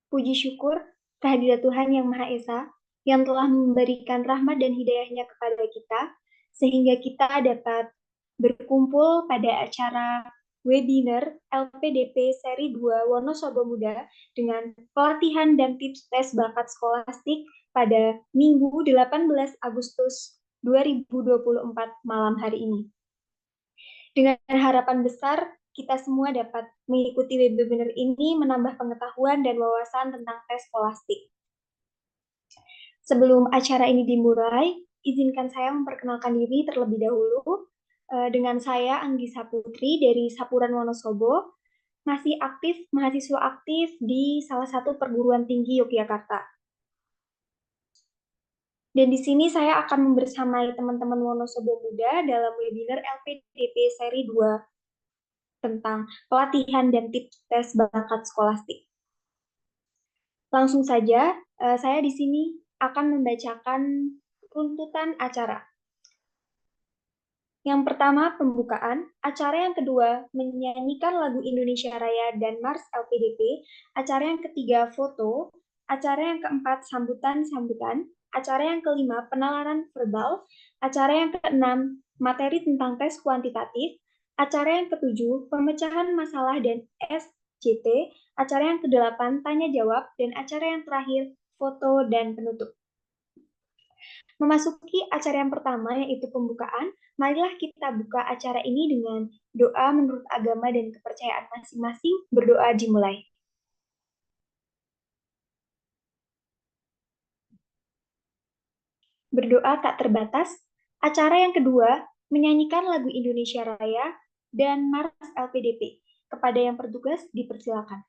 Puji syukur kehadirat Tuhan Yang Maha Esa yang telah memberikan rahmat dan hidayahnya kepada kita, sehingga kita dapat berkumpul pada acara webinar LPDP Seri 2 Wonosobo Muda dengan pelatihan dan tips tes bakat skolastik pada Minggu 18 Agustus 2024 malam hari ini. Dengan harapan besar, kita semua dapat mengikuti webinar ini menambah pengetahuan dan wawasan tentang tes skolastik. Sebelum acara ini dimulai, izinkan saya memperkenalkan diri terlebih dahulu. Dengan saya, Anggisa Putri dari Sapuran Wonosobo, masih mahasiswa aktif di salah satu perguruan tinggi Yogyakarta. Dan di sini saya akan membersamai teman-teman Wonosobo Muda dalam webinar LPDP Seri 2 tentang pelatihan dan tips tes bakat skolastik. Langsung saja, saya di sini akan membacakan runtutan acara. Yang pertama, pembukaan. Acara yang kedua, menyanyikan lagu Indonesia Raya dan Mars LPDP. Acara yang ketiga, foto. Acara yang keempat, sambutan-sambutan. Acara yang kelima, penalaran verbal. Acara yang keenam, materi tentang tes kuantitatif. Acara yang ketujuh, pemecahan masalah dan SJT. Acara yang kedelapan, tanya-jawab. Dan acara yang terakhir, foto dan penutup. Memasuki acara yang pertama, yaitu pembukaan, marilah kita buka acara ini dengan doa menurut agama dan kepercayaan masing-masing. Berdoa dimulai. Berdoa tak terbatas. Acara yang kedua, menyanyikan lagu Indonesia Raya dan Mars LPDP. Kepada yang bertugas, dipersilakan.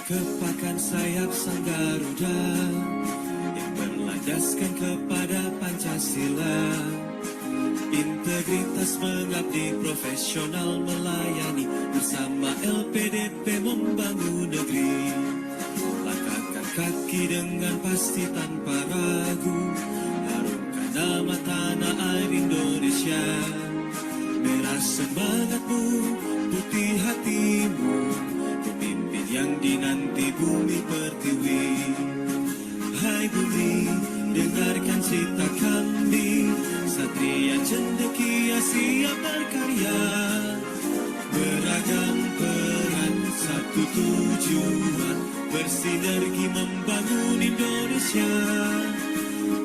Kepakan sayap sang Garuda yang berlandaskan kepada Pancasila. Integritas mengabdi, profesional melayani, bersama LPDP membangun negeri. Langkahkan kaki dengan pasti tanpa ragu, harumkan nama tanah air Indonesia. Merah semangatmu, putih hatimu, yang dinanti bumi pertiwi. Hai bumi, dengarkan cerita kami, Satria cendekia siap berkarya. Beragam peran, satu tujuan, bersinergi membangun Indonesia.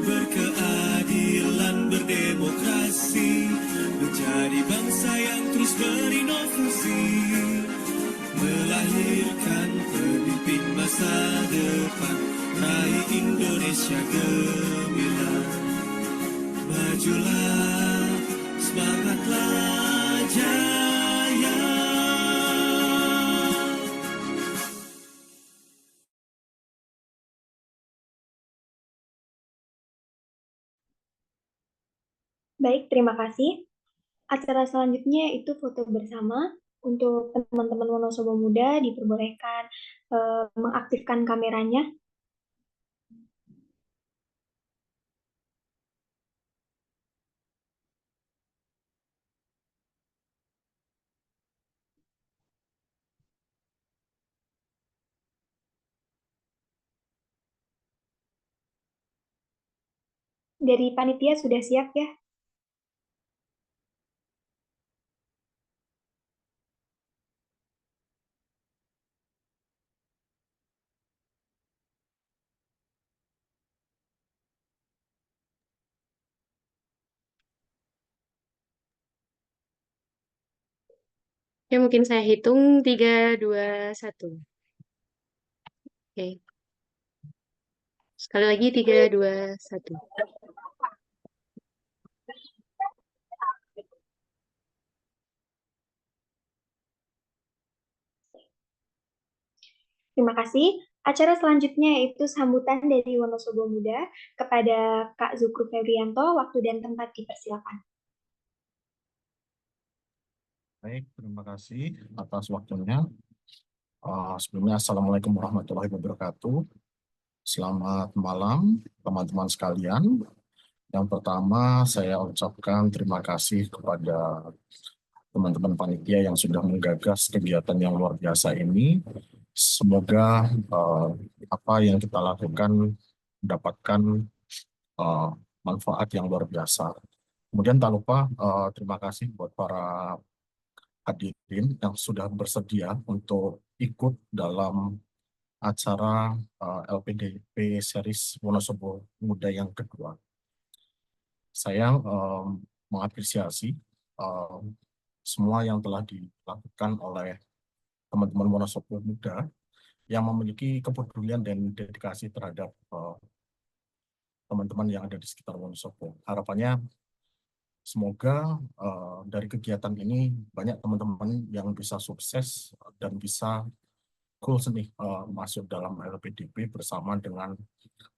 Berkeadilan, berdemokrasi, menjadi inklusi, melahirkan pemimpin masa depan, raih Indonesia gemilang. Majulah, semangatlah jaya. Baik, terima kasih. Acara selanjutnya itu foto bersama. Untuk teman-teman Wonosobo Muda diperbolehkan mengaktifkan kameranya. Dari panitia sudah siap ya? Ya, mungkin saya hitung 3, 2, 1. Oke. Sekali lagi 3, 2, 1. Terima kasih. Acara selanjutnya yaitu sambutan dari Wonosobo Muda kepada Kak Zukru Febrianto. Waktu dan tempat dipersilakan. Baik, terima kasih atas waktunya. Sebelumnya, Assalamualaikum warahmatullahi wabarakatuh. Selamat malam, teman-teman sekalian. Yang pertama, saya ucapkan terima kasih kepada teman-teman panitia yang sudah menggagas kegiatan yang luar biasa ini. Semoga apa yang kita lakukan mendapatkan manfaat yang luar biasa. Kemudian tak lupa terima kasih buat para hadirin yang sudah bersedia untuk ikut dalam acara LPDP Series Wonosobo Muda yang kedua. Saya mengapresiasi semua yang telah dilakukan oleh teman-teman Wonosobo Muda yang memiliki kepedulian dan dedikasi terhadap teman-teman yang ada di sekitar Wonosobo. Harapannya semoga dari kegiatan ini banyak teman-teman yang bisa sukses dan bisa goals nih masuk dalam LPDP bersama dengan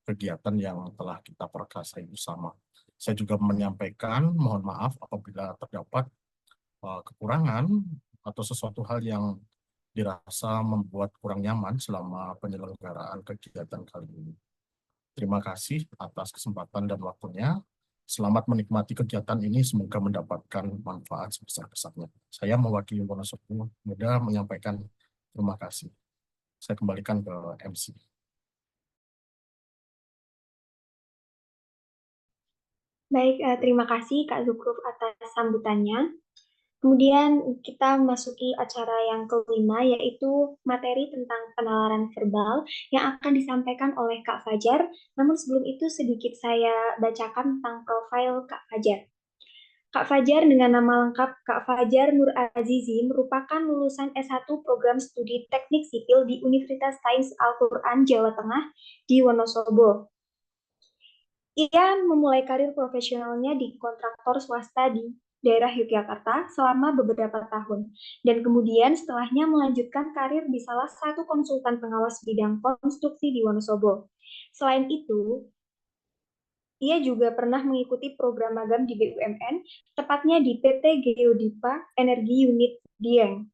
kegiatan yang telah kita perkasai bersama. Saya juga menyampaikan mohon maaf apabila terdapat kekurangan atau sesuatu hal yang dirasa membuat kurang nyaman selama penyelenggaraan kegiatan kali ini. Terima kasih atas kesempatan dan waktunya. Selamat menikmati kegiatan ini, semoga mendapatkan manfaat sebesar-besarnya. Saya mewakili Wonosobo Muda menyampaikan terima kasih. Saya kembalikan ke MC. Baik, terima kasih Kak Zukruf atas sambutannya. Kemudian kita memasuki acara yang kelima, yaitu materi tentang penalaran verbal yang akan disampaikan oleh Kak Fajar. Namun sebelum itu sedikit saya bacakan tentang profil Kak Fajar. Kak Fajar dengan nama lengkap Kak Fajar Nur Azizi merupakan lulusan S1 Program Studi Teknik Sipil di Universitas Sains Al-Quran Jawa Tengah di Wonosobo. Ia memulai karir profesionalnya di kontraktor swasta di daerah Yogyakarta selama beberapa tahun, dan kemudian setelahnya melanjutkan karir di salah satu konsultan pengawas bidang konstruksi di Wonosobo. Selain itu, ia juga pernah mengikuti program magang di BUMN, tepatnya di PT Geodipa Energi Unit Dieng.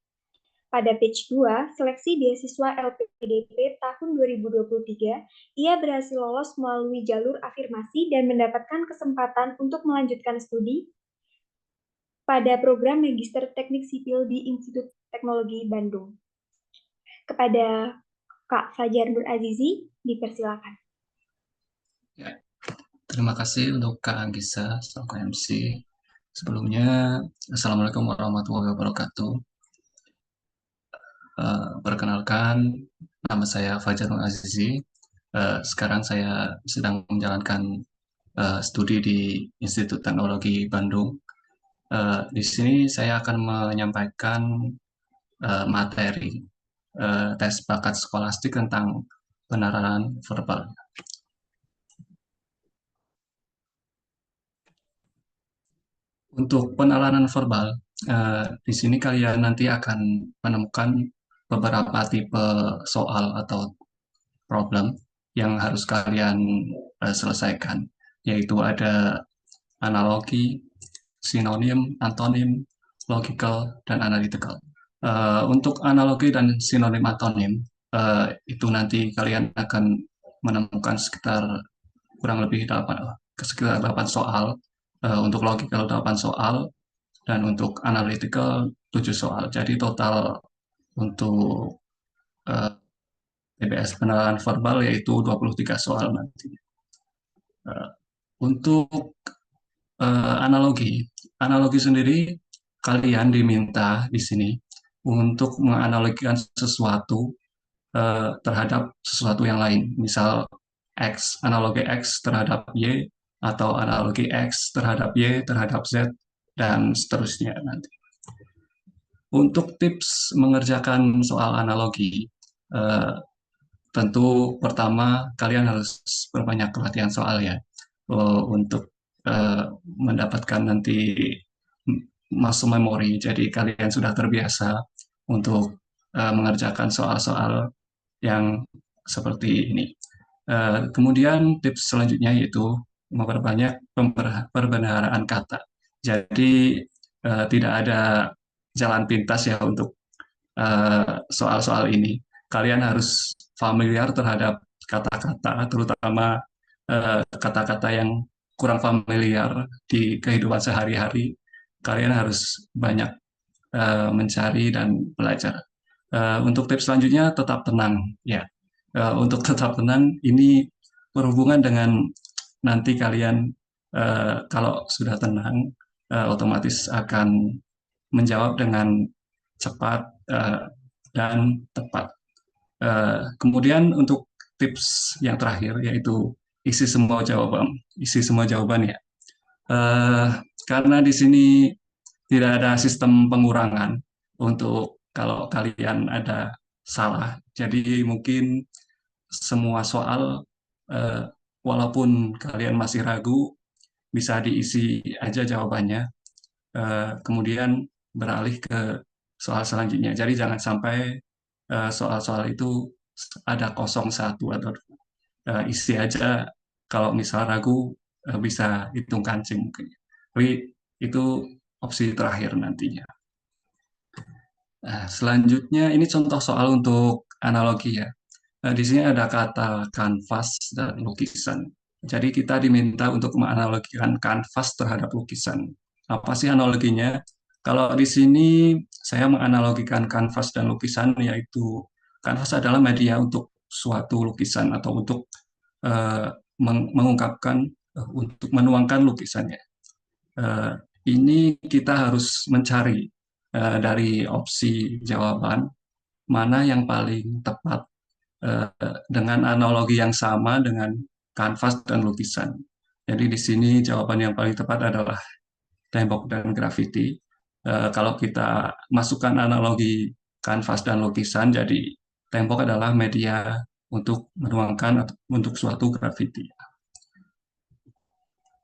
Pada batch 2, seleksi beasiswa LPDP tahun 2023, ia berhasil lolos melalui jalur afirmasi dan mendapatkan kesempatan untuk melanjutkan studi pada program Magister Teknik Sipil di Institut Teknologi Bandung. Kepada Kak Fajar Nur Azizi, dipersilakan. Ya, terima kasih untuk Kak Anggisa selaku MC. Sebelumnya, Assalamualaikum warahmatullahi wabarakatuh. Perkenalkan, nama saya Fajar Nur Azizi. Sekarang saya sedang menjalankan studi di Institut Teknologi Bandung. Di sini saya akan menyampaikan materi tes bakat skolastik tentang penerapan verbal. Untuk penalaran verbal, di sini kalian nanti akan menemukan beberapa tipe soal atau problem yang harus kalian selesaikan, yaitu ada analogi, sinonim, antonim, logical, dan analytical. Untuk analogi dan sinonim antonim, itu nanti kalian akan menemukan sekitar kurang lebih sekitar 8 soal, untuk logical 8 soal, dan untuk analytical 7 soal. Jadi total untuk TBS penalaran verbal yaitu 23 soal nanti. Untuk analogi sendiri kalian diminta di sini untuk menganalogikan sesuatu terhadap sesuatu yang lain. Misal X, analogi X terhadap Y, atau analogi X terhadap Y terhadap Z, dan seterusnya nanti. Untuk tips mengerjakan soal analogi, tentu pertama kalian harus berbanyak latihan soal ya, untuk mendapatkan nanti muscle memory. Jadi kalian sudah terbiasa untuk mengerjakan soal-soal yang seperti ini. Kemudian tips selanjutnya yaitu memperbanyak perbendaharaan kata. Jadi tidak ada jalan pintas ya untuk soal-soal ini. Kalian harus familiar terhadap kata-kata, terutama kata-kata yang kurang familiar di kehidupan sehari-hari. Kalian harus banyak mencari dan belajar. Untuk tips selanjutnya, tetap tenang ya. Untuk tetap tenang ini berhubungan dengan nanti kalian kalau sudah tenang otomatis akan menjawab dengan cepat dan tepat. Kemudian untuk tips yang terakhir yaitu isi semua jawaban ya. Karena di sini tidak ada sistem pengurangan untuk kalau kalian ada salah. Jadi mungkin semua soal walaupun kalian masih ragu bisa diisi aja jawabannya. Kemudian beralih ke soal selanjutnya. Jadi jangan sampai soal-soal itu ada 01 atau isi aja. Kalau misal ragu bisa hitung kancing mungkin. Tapi itu opsi terakhir nantinya. Nah, selanjutnya ini contoh soal untuk analogi ya. Di sini ada kata kanvas dan lukisan. Jadi kita diminta untuk menganalogikan kanvas terhadap lukisan. Apa sih analoginya? Kalau di sini saya menganalogikan kanvas dan lukisan, yaitu kanvas adalah media untuk suatu lukisan atau untuk mengungkapkan, untuk menuangkan lukisannya. Ini kita harus mencari dari opsi jawaban mana yang paling tepat dengan analogi yang sama dengan kanvas dan lukisan. Jadi di sini jawaban yang paling tepat adalah tembok dan grafiti. Kalau kita masukkan analogi kanvas dan lukisan, jadi tembok adalah media untuk menuangkan untuk suatu grafiti.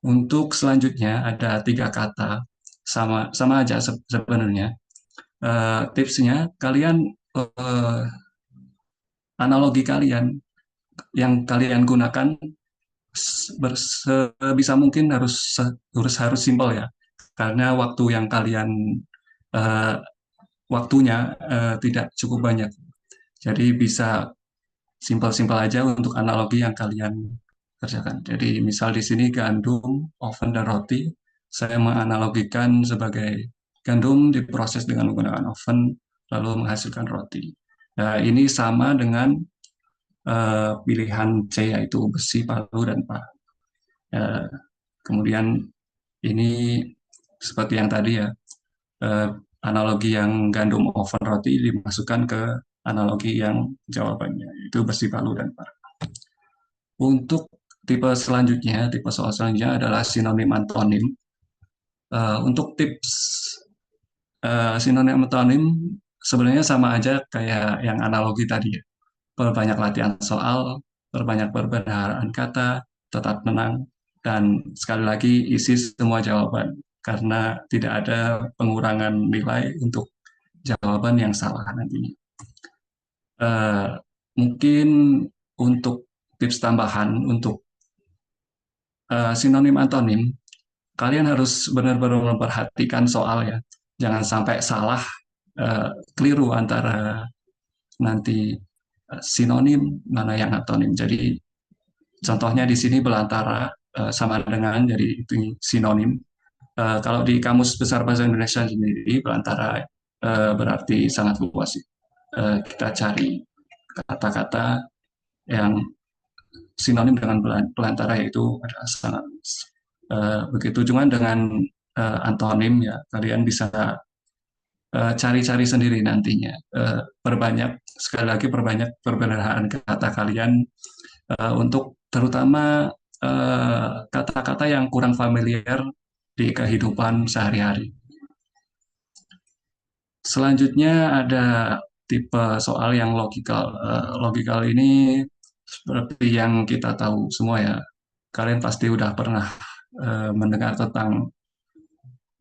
Untuk selanjutnya ada 3 kata, sama aja sebenarnya. Tipsnya kalian analogi kalian yang kalian gunakan sebisa mungkin harus simpel ya, karena waktu yang kalian waktunya tidak cukup banyak. Jadi bisa simpel-simpel aja untuk analogi yang kalian kerjakan. Jadi misal di sini gandum, oven, dan roti, saya menganalogikan sebagai gandum diproses dengan menggunakan oven, lalu menghasilkan roti. Nah, ini sama dengan pilihan C, yaitu besi, palu, dan pahat. Kemudian ini seperti yang tadi ya, analogi yang gandum, oven, roti dimasukkan ke analogi yang jawabannya, itu besi, palu, dan pahat. Untuk tipe selanjutnya, tipe soal selanjutnya adalah sinonim antonim. Untuk tips sinonim antonim, sebenarnya sama aja kayak yang analogi tadi ya. Perbanyak latihan soal, perbanyak perbendaharaan kata, tetap tenang, dan sekali lagi isi semua jawaban karena tidak ada pengurangan nilai untuk jawaban yang salah nantinya. Eh, Mungkin untuk tips tambahan untuk sinonim antonim, kalian harus benar-benar memperhatikan soal ya. Jangan sampai salah, keliru antara nanti sinonim mana yang antonim. Jadi contohnya di sini belantara sama dengan jadi itu sinonim. Kalau di Kamus Besar Bahasa Indonesia sendiri belantara berarti sangat luas. Kita cari kata-kata yang sinonim dengan belantara yaitu adalah sangat luas. Begitu juga dengan antonim ya kalian bisa cari-cari sendiri nantinya. Perbanyak sekali lagi perbanyak perbendaharaan kata kalian untuk terutama kata-kata yang kurang familiar di kehidupan sehari-hari. Selanjutnya ada tipe soal yang logikal. Logikal ini seperti yang kita tahu semua ya. Kalian pasti udah pernah mendengar tentang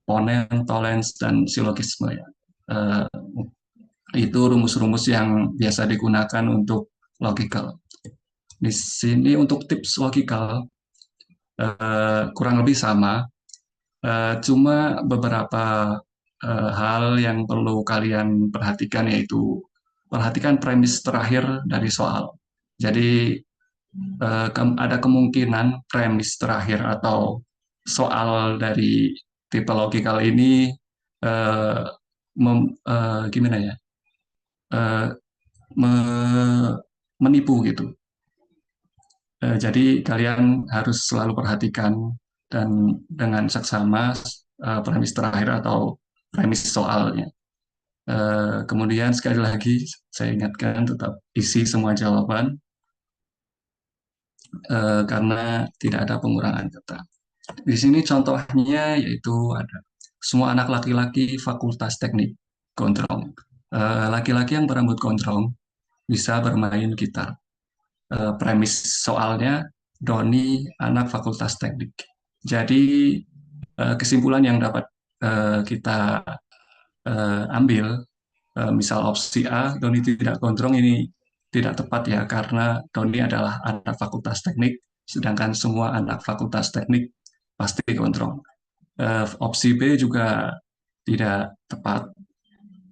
ponens, tolens, dan silogisme ya. Itu rumus-rumus yang biasa digunakan untuk logikal. Di sini untuk tips logikal kurang lebih sama, cuma beberapa hal yang perlu kalian perhatikan yaitu perhatikan premis terakhir dari soal. Jadi ada kemungkinan premis terakhir atau soal dari tipe logikal ini gimana ya, menipu gitu. Jadi kalian harus selalu perhatikan dan dengan seksama premis terakhir atau premis soalnya. Kemudian sekali lagi saya ingatkan tetap isi semua jawaban karena tidak ada pengurangan kata. Di sini contohnya yaitu ada semua anak laki-laki Fakultas Teknik Gondrong. Laki-laki yang berambut gondrong bisa bermain gitar. Premis soalnya Doni anak Fakultas Teknik. Jadi kesimpulan yang dapat kita ambil, misal opsi A, Doni tidak gondrong, ini tidak tepat ya, karena Doni adalah anak Fakultas Teknik, sedangkan semua anak Fakultas Teknik pasti gondrong. Opsi B juga tidak tepat,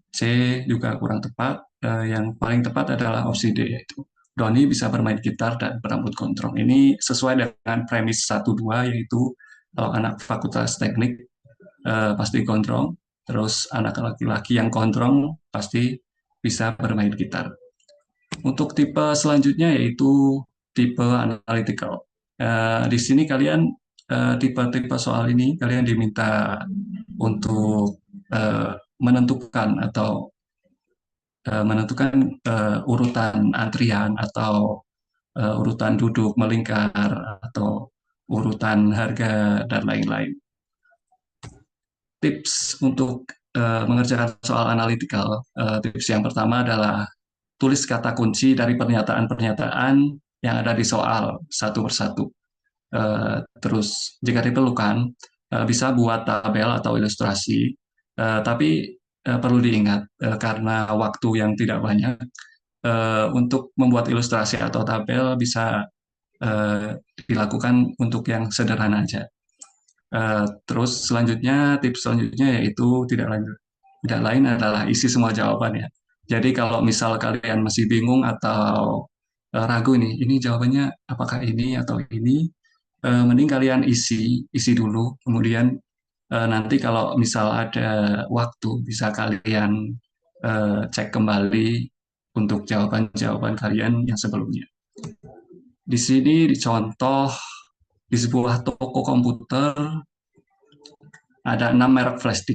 C juga kurang tepat, yang paling tepat adalah opsi D, yaitu Doni bisa bermain gitar dan berambut gondrong. Ini sesuai dengan premis 1-2, yaitu kalau anak Fakultas Teknik pasti gondrong, terus anak laki-laki yang gondrong pasti bisa bermain gitar. Untuk tipe selanjutnya yaitu tipe analytical. Di sini kalian tipe-tipe soal ini kalian diminta untuk menentukan atau menentukan urutan antrian atau urutan duduk melingkar atau urutan harga dan lain-lain. Tips untuk mengerjakan soal analitikal, tips yang pertama adalah tulis kata kunci dari pernyataan-pernyataan yang ada di soal satu persatu. Terus jika diperlukan bisa buat tabel atau ilustrasi, tapi perlu diingat karena waktu yang tidak banyak, untuk membuat ilustrasi atau tabel bisa dilakukan untuk yang sederhana aja. Terus selanjutnya, tips selanjutnya yaitu tidak lain adalah isi semua jawaban ya. Jadi kalau misal kalian masih bingung atau ragu nih, ini jawabannya apakah ini atau ini, mending kalian isi dulu, kemudian nanti kalau misal ada waktu bisa kalian cek kembali untuk jawaban-jawaban kalian yang sebelumnya. Di sini dicontoh di sebuah toko komputer ada 6 merek flash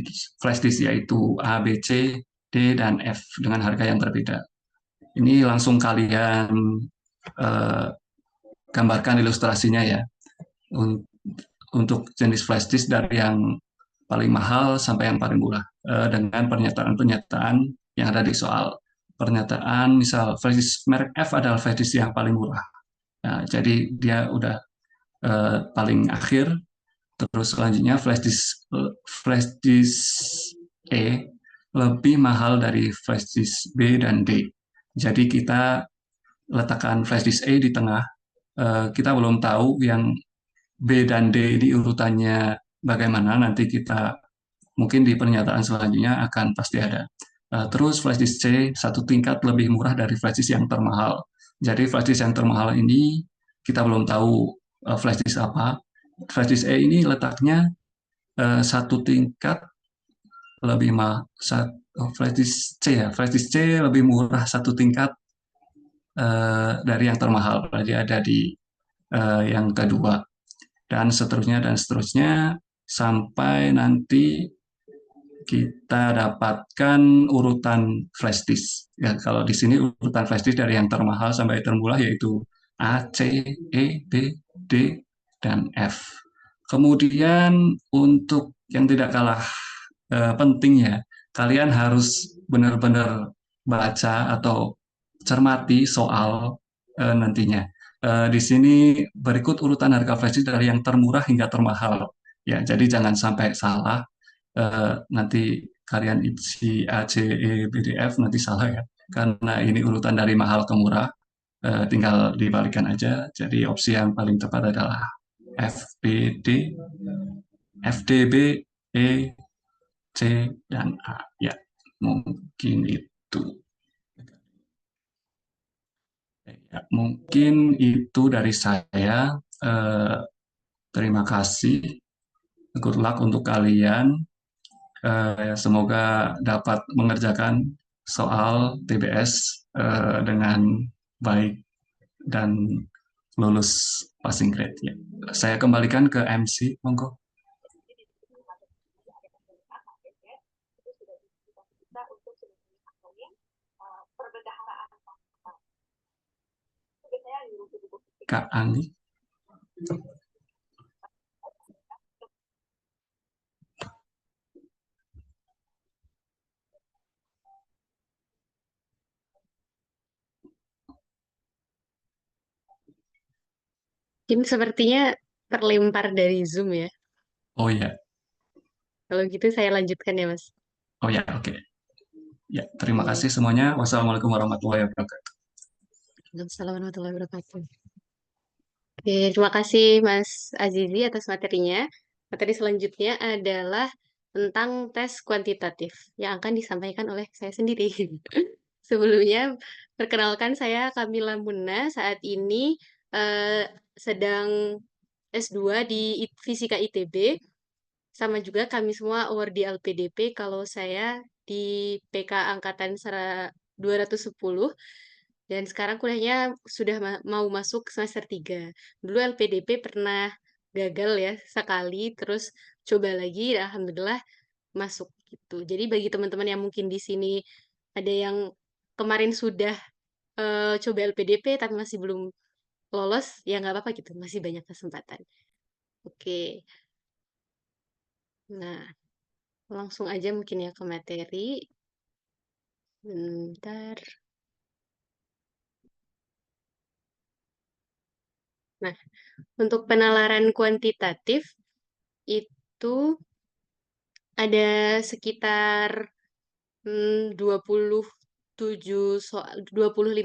disk yaitu A, B, C, D, dan F dengan harga yang berbeda. Ini langsung kalian gambarkan ilustrasinya ya. Untuk jenis flash disk dari yang paling mahal sampai yang paling murah dengan pernyataan-pernyataan yang ada di soal. Pernyataan misal flash disk merek F adalah flash disk yang paling murah. Nah, jadi dia udah paling akhir. Terus selanjutnya flash disk E lebih mahal dari flash disk B dan D. Jadi kita letakkan flash disk E di tengah. Kita belum tahu yang B dan D di urutannya bagaimana. Nanti kita mungkin di pernyataan selanjutnya akan pasti ada. Terus flash disk C satu tingkat lebih murah dari flash disk yang termahal. Jadi flash disk yang termahal ini kita belum tahu flash disk apa. Flash disk E ini letaknya satu tingkat lebih mahal. Flash disk C ya, flash disk C lebih murah satu tingkat dari yang termahal. Berarti ada di yang kedua dan seterusnya sampai nanti kita dapatkan urutan flash disk. Ya, kalau di sini urutan flash disk dari yang termahal sampai termurah yaitu A, C, E, B, D, dan F. Kemudian untuk yang tidak kalah penting ya, kalian harus benar-benar baca atau cermati soal nantinya. Di sini berikut urutan harga flash disk dari yang termurah hingga termahal. Ya, jadi jangan sampai salah. Nanti kalian isi A, C, E, B, D, F nanti salah ya. Karena ini urutan dari mahal ke murah. Tinggal dibalikan aja. Jadi opsi yang paling tepat adalah F, B, D, F, D, B, E, C, dan A. Ya, mungkin itu. Ya, mungkin itu dari saya. Terima kasih. Good luck untuk kalian. Semoga dapat mengerjakan soal TBS dengan baik dan lulus passing grade. Ya. Saya kembalikan ke MC, monggo. Kak Anggi. Ini sepertinya terlempar dari Zoom ya. Oh ya, Kalau gitu saya lanjutkan ya, Mas. oh ya, oke. Ya, terima kasih semuanya. Wassalamualaikum warahmatullahi wabarakatuh. Assalamualaikum warahmatullahi wabarakatuh. Oke, terima kasih Mas Azizi atas materinya. Materi selanjutnya adalah tentang tes kuantitatif yang akan disampaikan oleh saya sendiri. Sebelumnya, perkenalkan saya Kamila Muna, saat ini sedang S2 di Fisika ITB, sama juga kami semua award di LPDP, kalau saya di PK Angkatan 210, dan sekarang kuliahnya sudah mau masuk semester 3. Dulu LPDP pernah gagal ya sekali, terus coba lagi, alhamdulillah masuk gitu. Jadi bagi teman-teman yang mungkin di sini ada yang kemarin sudah coba LPDP tapi masih belum lolos, ya nggak apa-apa gitu, masih banyak kesempatan. Oke, nah langsung aja mungkin ya ke materi. Bentar. Nah, untuk penalaran kuantitatif itu ada sekitar 25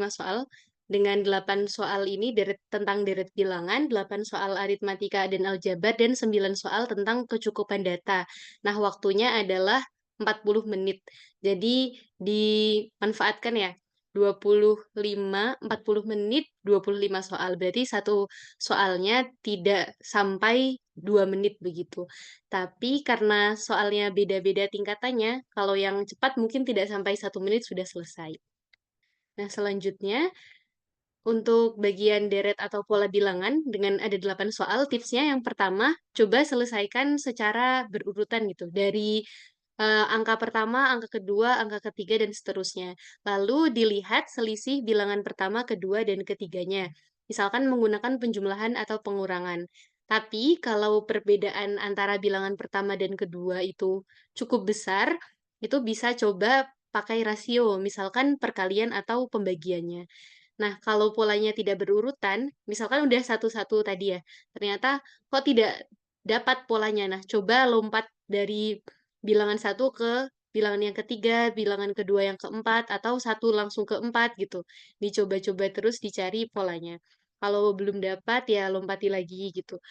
soal. Dengan 8 soal ini tentang deret bilangan, 8 soal aritmatika dan aljabar, dan 9 soal tentang kecukupan data. Nah, waktunya adalah 40 menit. Jadi dimanfaatkan ya, 40 menit, 25 soal. Berarti satu soalnya tidak sampai 2 menit begitu. Tapi karena soalnya beda-beda tingkatannya, kalau yang cepat mungkin tidak sampai 1 menit sudah selesai. Nah, selanjutnya untuk bagian deret atau pola bilangan dengan ada 8 soal, tipsnya yang pertama, coba selesaikan secara berurutan gitu. Dari angka pertama, angka kedua, angka ketiga, dan seterusnya. Lalu dilihat selisih bilangan pertama, kedua, dan ketiganya. Misalkan menggunakan penjumlahan atau pengurangan. Tapi kalau perbedaan antara bilangan pertama dan kedua itu cukup besar, itu bisa coba pakai rasio, misalkan perkalian atau pembagiannya. Nah, kalau polanya tidak berurutan, misalkan udah satu-satu tadi ya, ternyata kok tidak dapat polanya. Nah, coba lompat dari bilangan satu ke bilangan yang ketiga, bilangan kedua yang keempat, atau satu langsung ke empat gitu. Dicoba-coba terus dicari polanya. Kalau belum dapat ya lompati lagi gitu.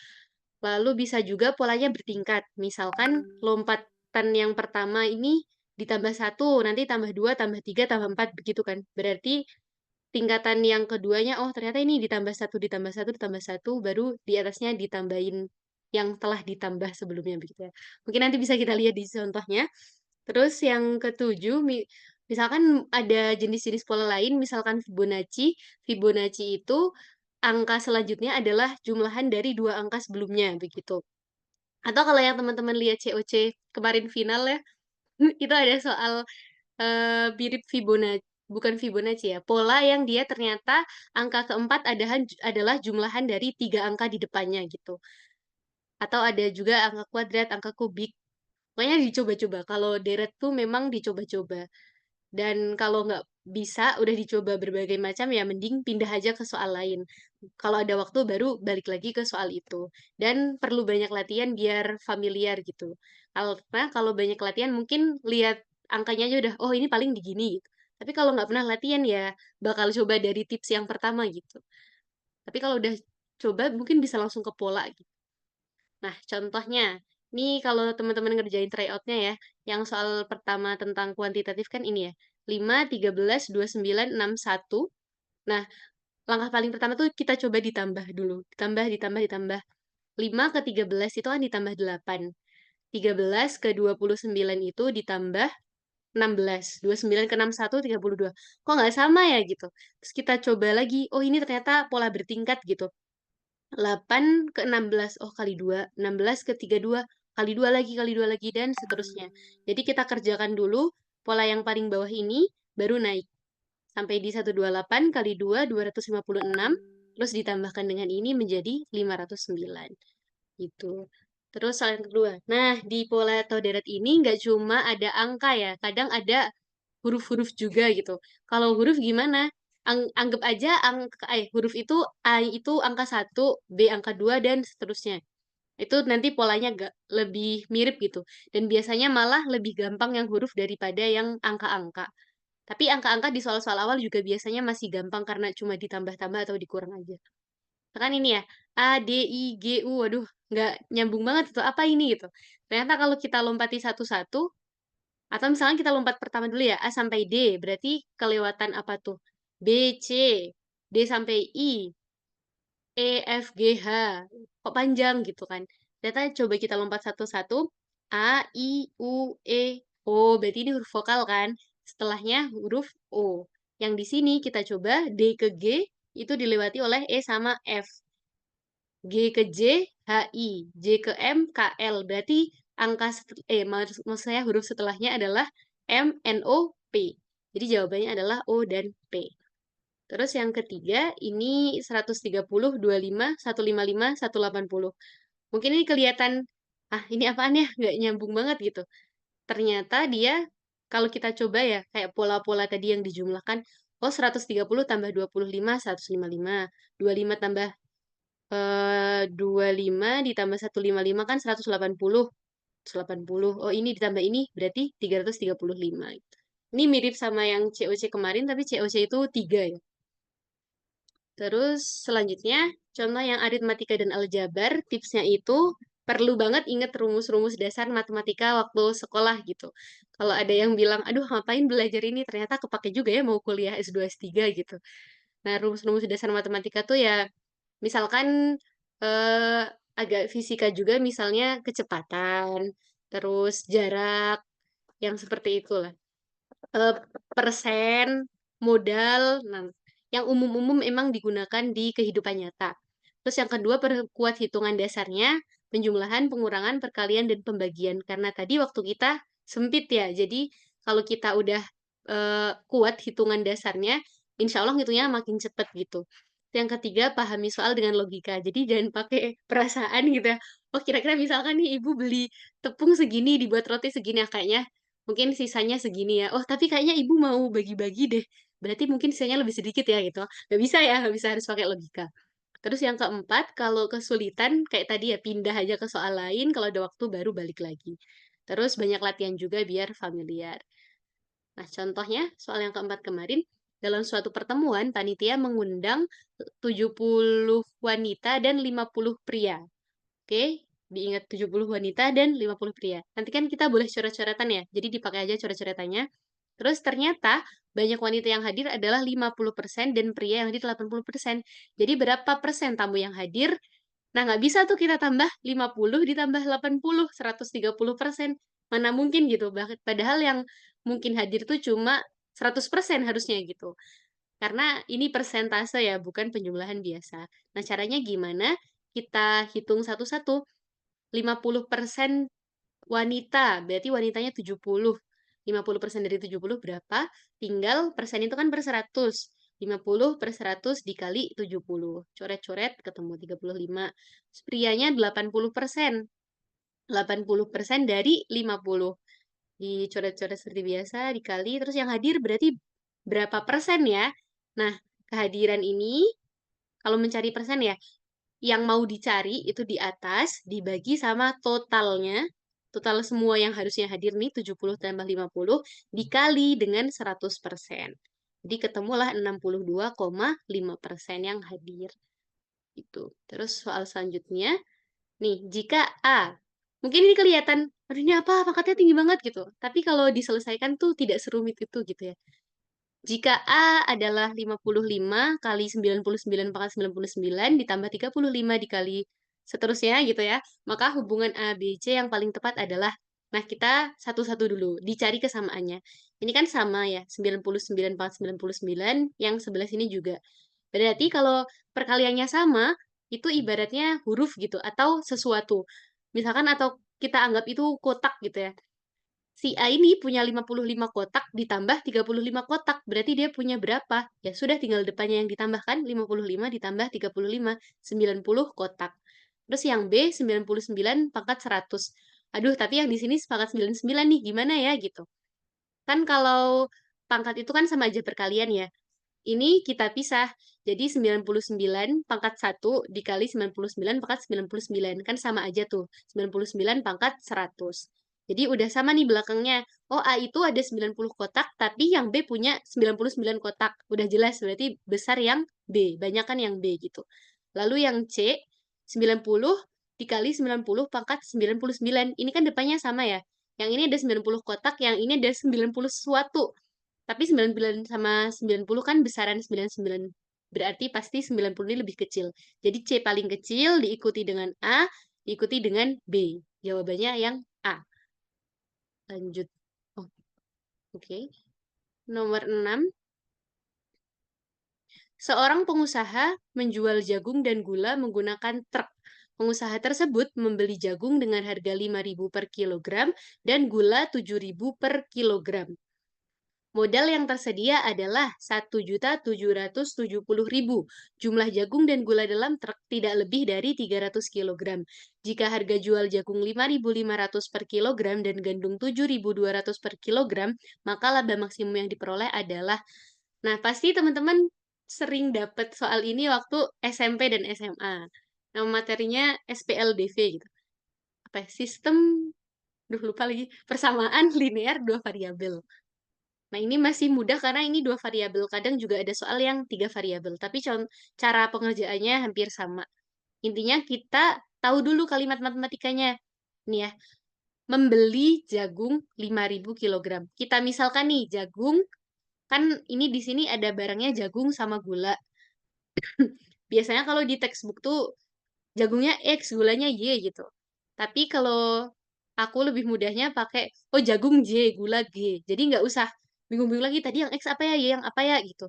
Lalu bisa juga polanya bertingkat. Misalkan lompatan yang pertama ini ditambah satu, nanti tambah dua, tambah tiga, tambah empat, begitu kan. Berarti tingkatan yang keduanya, oh ternyata ini ditambah satu, ditambah satu, ditambah satu, baru di atasnya ditambahin yang telah ditambah sebelumnya begitu ya. Mungkin nanti bisa kita lihat di contohnya. Terus yang ketujuh, misalkan ada jenis-jenis pola lain, misalkan Fibonacci. Fibonacci itu angka selanjutnya adalah jumlahan dari dua angka sebelumnya, begitu. Atau kalau yang teman-teman lihat COC kemarin final ya, itu ada soal mirip Fibonacci, bukan Fibonacci ya, pola yang dia ternyata angka keempat adalah jumlahan dari tiga angka di depannya gitu. Atau ada juga angka kuadrat, angka kubik. Pokoknya dicoba-coba. Kalau deret tuh memang dicoba-coba. Dan kalau nggak bisa, udah dicoba berbagai macam, ya mending pindah aja ke soal lain. Kalau ada waktu, baru balik lagi ke soal itu. Dan perlu banyak latihan biar familiar gitu. Karena kalau banyak latihan, mungkin lihat angkanya aja udah, oh ini paling di gini gitu. Tapi kalau nggak pernah latihan, ya bakal coba dari tips yang pertama gitu. Tapi kalau udah coba, mungkin bisa langsung ke pola gitu. Nah, contohnya, nih kalau teman-teman ngerjain tryout-nya ya, yang soal pertama tentang kuantitatif kan ini ya, 5, 13, 29, 6, 1. Nah, langkah paling pertama tuh kita coba ditambah dulu. Ditambah, ditambah, ditambah. 5 ke 13 itu kan ditambah 8. 13 ke 29 itu ditambah 16. 29 ke 61, 32. Kok nggak sama ya gitu? Terus kita coba lagi, oh ini ternyata pola bertingkat gitu. 8 ke 16, oh kali 2, 16 ke 32, kali 2 lagi, dan seterusnya. Jadi kita kerjakan dulu pola yang paling bawah ini, baru naik. Sampai di 128 kali 2, 256, terus ditambahkan dengan ini menjadi 509. Gitu. Terus soal yang kedua. Nah, di pola atau deret ini nggak cuma ada angka ya, kadang ada huruf-huruf juga gitu. Kalau huruf gimana? Anggap aja huruf itu A itu angka satu, B angka 2, dan seterusnya. Itu nanti polanya lebih mirip gitu. Dan biasanya malah lebih gampang yang huruf daripada yang angka-angka. Tapi angka-angka di soal-soal awal juga biasanya masih gampang karena cuma ditambah-tambah atau dikurang aja. Kan ini ya, A, D, I, G, U, waduh, nggak nyambung banget itu, apa ini gitu. Ternyata kalau kita lompati satu-satu, atau misalnya kita lompat pertama dulu ya, A sampai D, berarti kelewatan apa tuh? B, C, D sampai I, E, F, G, H. Kok panjang gitu kan? Ternyata coba kita lompat satu-satu, A, I, U, E, O, berarti ini huruf vokal kan? Setelahnya huruf O. Yang di sini kita coba D ke G, itu dilewati oleh E sama F. G ke J, HI. J ke M, KL. Berarti maksud saya huruf setelahnya adalah M, N, O, P. Jadi jawabannya adalah O dan P. Terus yang ketiga, ini 130, 25, 155, 180. Mungkin ini kelihatan, ini apaan ya? Nggak nyambung banget gitu. Ternyata dia, kalau kita coba ya, kayak pola-pola tadi yang dijumlahkan, oh 130 tambah 25, 155. 25 tambah 25 ditambah 155 kan 180. 180. Oh, ini ditambah ini berarti 335. Ini mirip sama yang COC kemarin, tapi COC itu 3 ya. Terus selanjutnya, contoh yang aritmatika dan aljabar, tipsnya itu perlu banget ingat rumus-rumus dasar matematika waktu sekolah gitu. Kalau ada yang bilang, aduh ngapain belajar ini, ternyata kepake juga ya mau kuliah S2, S3 gitu. Nah, rumus-rumus dasar matematika tuh ya, misalkan agak fisika juga, misalnya kecepatan, terus jarak, yang seperti itulah. Eh, persen, modal, nah, yang umum-umum emang digunakan di kehidupan nyata. Terus yang kedua, perkuat hitungan dasarnya, penjumlahan, pengurangan, perkalian, dan pembagian. Karena tadi waktu kita sempit ya, jadi kalau kita udah kuat hitungan dasarnya, insya Allah hitungnya makin cepet gitu. Yang ketiga, pahami soal dengan logika. Jadi jangan pakai perasaan gitu ya. Oh, kira-kira misalkan nih ibu beli tepung segini, dibuat roti segini, kayaknya mungkin sisanya segini ya. Oh, tapi kayaknya ibu mau bagi-bagi deh. Berarti mungkin sisanya lebih sedikit ya gitu. Nggak bisa ya, nggak bisa, harus pakai logika. Terus yang keempat, kalau kesulitan kayak tadi ya pindah aja ke soal lain, kalau ada waktu baru balik lagi. Terus banyak latihan juga biar familiar. Nah, contohnya soal yang keempat kemarin, dalam suatu pertemuan panitia mengundang 70 wanita dan 50 pria. Oke, diingat 70 wanita dan 50 pria. Nanti kan kita boleh coret-coretan ya, jadi dipakai aja coret-coretannya. Terus ternyata banyak wanita yang hadir adalah 50% dan pria yang hadir 80%. Jadi berapa persen tamu yang hadir? Nah, nggak bisa tuh kita tambah 50 ditambah 80, 130%. Mana mungkin gitu. Padahal yang mungkin hadir tuh cuma 100% harusnya gitu. Karena ini persentase ya, bukan penjumlahan biasa. Nah, caranya gimana? Kita hitung satu-satu. 50% wanita, berarti wanitanya 70. 50% dari 70 berapa? Tinggal persen itu kan per 100. 50 per 100 dikali 70. Coret-coret ketemu 35. Prianya 80%. 80% dari 50. Dicoret-coret seperti biasa, dikali. Terus yang hadir berarti berapa persen ya? Nah, kehadiran ini, kalau mencari persen ya, yang mau dicari itu di atas, dibagi sama totalnya, total semua yang harusnya hadir nih, 70 tambah 50, dikali dengan 100%. Jadi ketemulah 62,5% yang hadir. Itu. Terus soal selanjutnya, nih, jika A, mungkin ini kelihatan, aduh ini apa, pangkatnya tinggi banget gitu. Tapi kalau diselesaikan tuh tidak serumit itu gitu ya. Jika A adalah 55 kali 99 pangkat 99 ditambah 35 dikali seterusnya gitu ya, maka hubungan A, B, C yang paling tepat adalah, nah kita satu-satu dulu, dicari kesamaannya. Ini kan sama ya, 99 pangkat 99, yang sebelah sini juga. Berarti kalau perkaliannya sama, itu ibaratnya huruf gitu, atau sesuatu. Misalkan atau kita anggap itu kotak gitu ya. Si A ini punya 55 kotak ditambah 35 kotak. Berarti dia punya berapa? Ya sudah tinggal depannya yang ditambahkan 55 ditambah 35, 90 kotak. Terus yang B 99 pangkat 100. Aduh, tapi yang di sini pangkat 99 nih, gimana ya gitu. Kan kalau pangkat itu kan sama aja perkalian ya. Ini kita pisah. Jadi 99 pangkat 1 dikali 99 pangkat 99. Kan sama aja tuh. 99 pangkat 100. Jadi udah sama nih belakangnya. Oh, A itu ada 90 kotak, tapi yang B punya 99 kotak. Udah jelas, berarti besar yang B. Banyak kan yang B gitu. Lalu yang C, 90 dikali 90 pangkat 99. Ini kan depannya sama ya. Yang ini ada 90 kotak, yang ini ada 90 sesuatu. Tapi 99 sama 90 kan besaran 99. Berarti pasti 90 ini lebih kecil. Jadi C paling kecil diikuti dengan A, diikuti dengan B. Jawabannya yang A. Lanjut. Oh, oke. Nomor 6. Seorang pengusaha menjual jagung dan gula menggunakan truk. Pengusaha tersebut membeli jagung dengan harga 5.000 per kilogram dan gula 7.000 per kilogram. Modal yang tersedia adalah 1.770.000. Jumlah jagung dan gula dalam truk tidak lebih dari 300 kg. Jika harga jual jagung 5.500 per kilogram dan gandum 7.200 per kilogram, maka laba maksimum yang diperoleh adalah. Nah, pasti teman-teman sering dapat soal ini waktu SMP dan SMA. Nama materinya SPLDV gitu. Apa ya? Sistem, lupa lagi, persamaan linear dua variabel. Nah, ini masih mudah karena ini dua variabel. Kadang juga ada soal yang tiga variabel. Tapi cara pengerjaannya hampir sama. Intinya kita tahu dulu kalimat matematikanya. Ini ya, membeli jagung 5.000 kilogram. Kita misalkan nih, jagung, kan ini di sini ada barangnya jagung sama gula. Biasanya kalau di textbook tuh jagungnya X, gulanya Y gitu. Tapi kalau aku lebih mudahnya pakai, oh jagung J, gula G. Jadi nggak usah bingung-bingung lagi tadi yang X apa ya, Y yang apa ya gitu.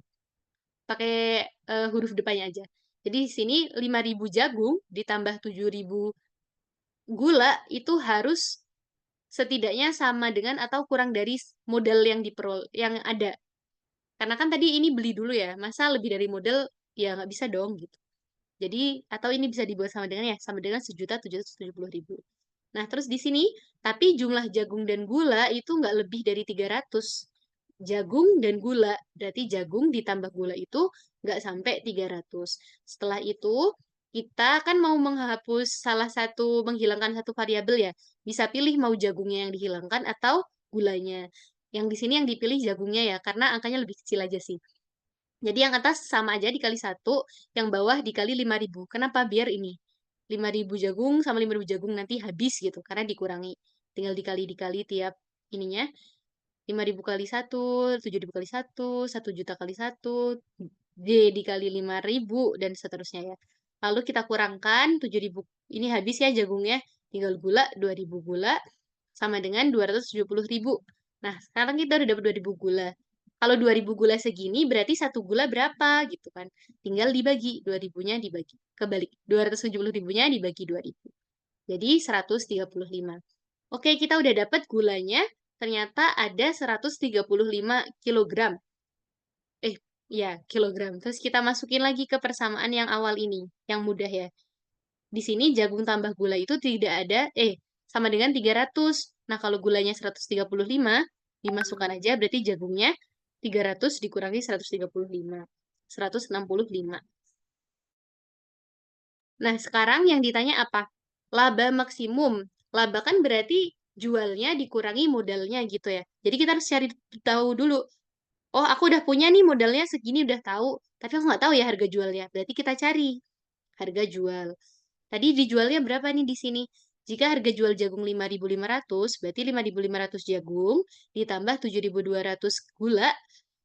Pakai huruf depannya aja. Jadi di sini 5.000 jagung ditambah 7.000 gula itu harus setidaknya sama dengan atau kurang dari modal yang yang ada. Karena kan tadi ini beli dulu ya, masa lebih dari modal ya nggak bisa dong gitu. Jadi atau ini bisa dibuat sama dengan ya, sama dengan 1.770.000. Nah, terus di sini, tapi jumlah jagung dan gula itu nggak lebih dari 300. Jagung dan gula, berarti jagung ditambah gula itu nggak sampai 300. Setelah itu, kita kan mau menghapus menghilangkan satu variabel ya. Bisa pilih mau jagungnya yang dihilangkan atau gulanya. Yang di sini yang dipilih jagungnya ya, karena angkanya lebih kecil aja sih. Jadi yang atas sama aja dikali 1, yang bawah dikali 5.000. Kenapa? Biar ini. 5.000 jagung sama 5.000 jagung nanti habis gitu, karena dikurangi. Tinggal dikali-dikali tiap ininya. 5.000 kali 1, 7.000 kali 1, 1 juta kali 1, D dikali 5.000, dan seterusnya ya. Lalu kita kurangkan 7.000, ini habis ya jagungnya, tinggal gula, 2.000 gula, sama dengan 270.000. Nah, sekarang kita udah dapat 2.000 gula. Kalau 2.000 gula segini, berarti satu gula berapa gitu kan. Tinggal dibagi, 2.000-nya dibagi. Kebalik, 270.000-nya dibagi 2.000. Jadi 135. Oke, kita udah dapat gulanya, ternyata ada 135 kilogram. Ya, kilogram. Terus kita masukin lagi ke persamaan yang awal ini, yang mudah ya. Di sini jagung tambah gula itu tidak ada, sama dengan 300. Nah, kalau gulanya 135, dimasukkan aja, berarti jagungnya 300 dikurangi 135. 165. Nah, sekarang yang ditanya apa? Laba maksimum. Laba kan berarti jualnya dikurangi modalnya gitu ya. Jadi kita harus cari tahu dulu. Oh, aku udah punya nih modalnya segini, udah tahu. Tapi aku nggak tahu ya harga jualnya. Berarti kita cari harga jual. Tadi dijualnya berapa nih di sini? Jika harga jual jagung 5.500, berarti 5.500 jagung ditambah 7.200 gula.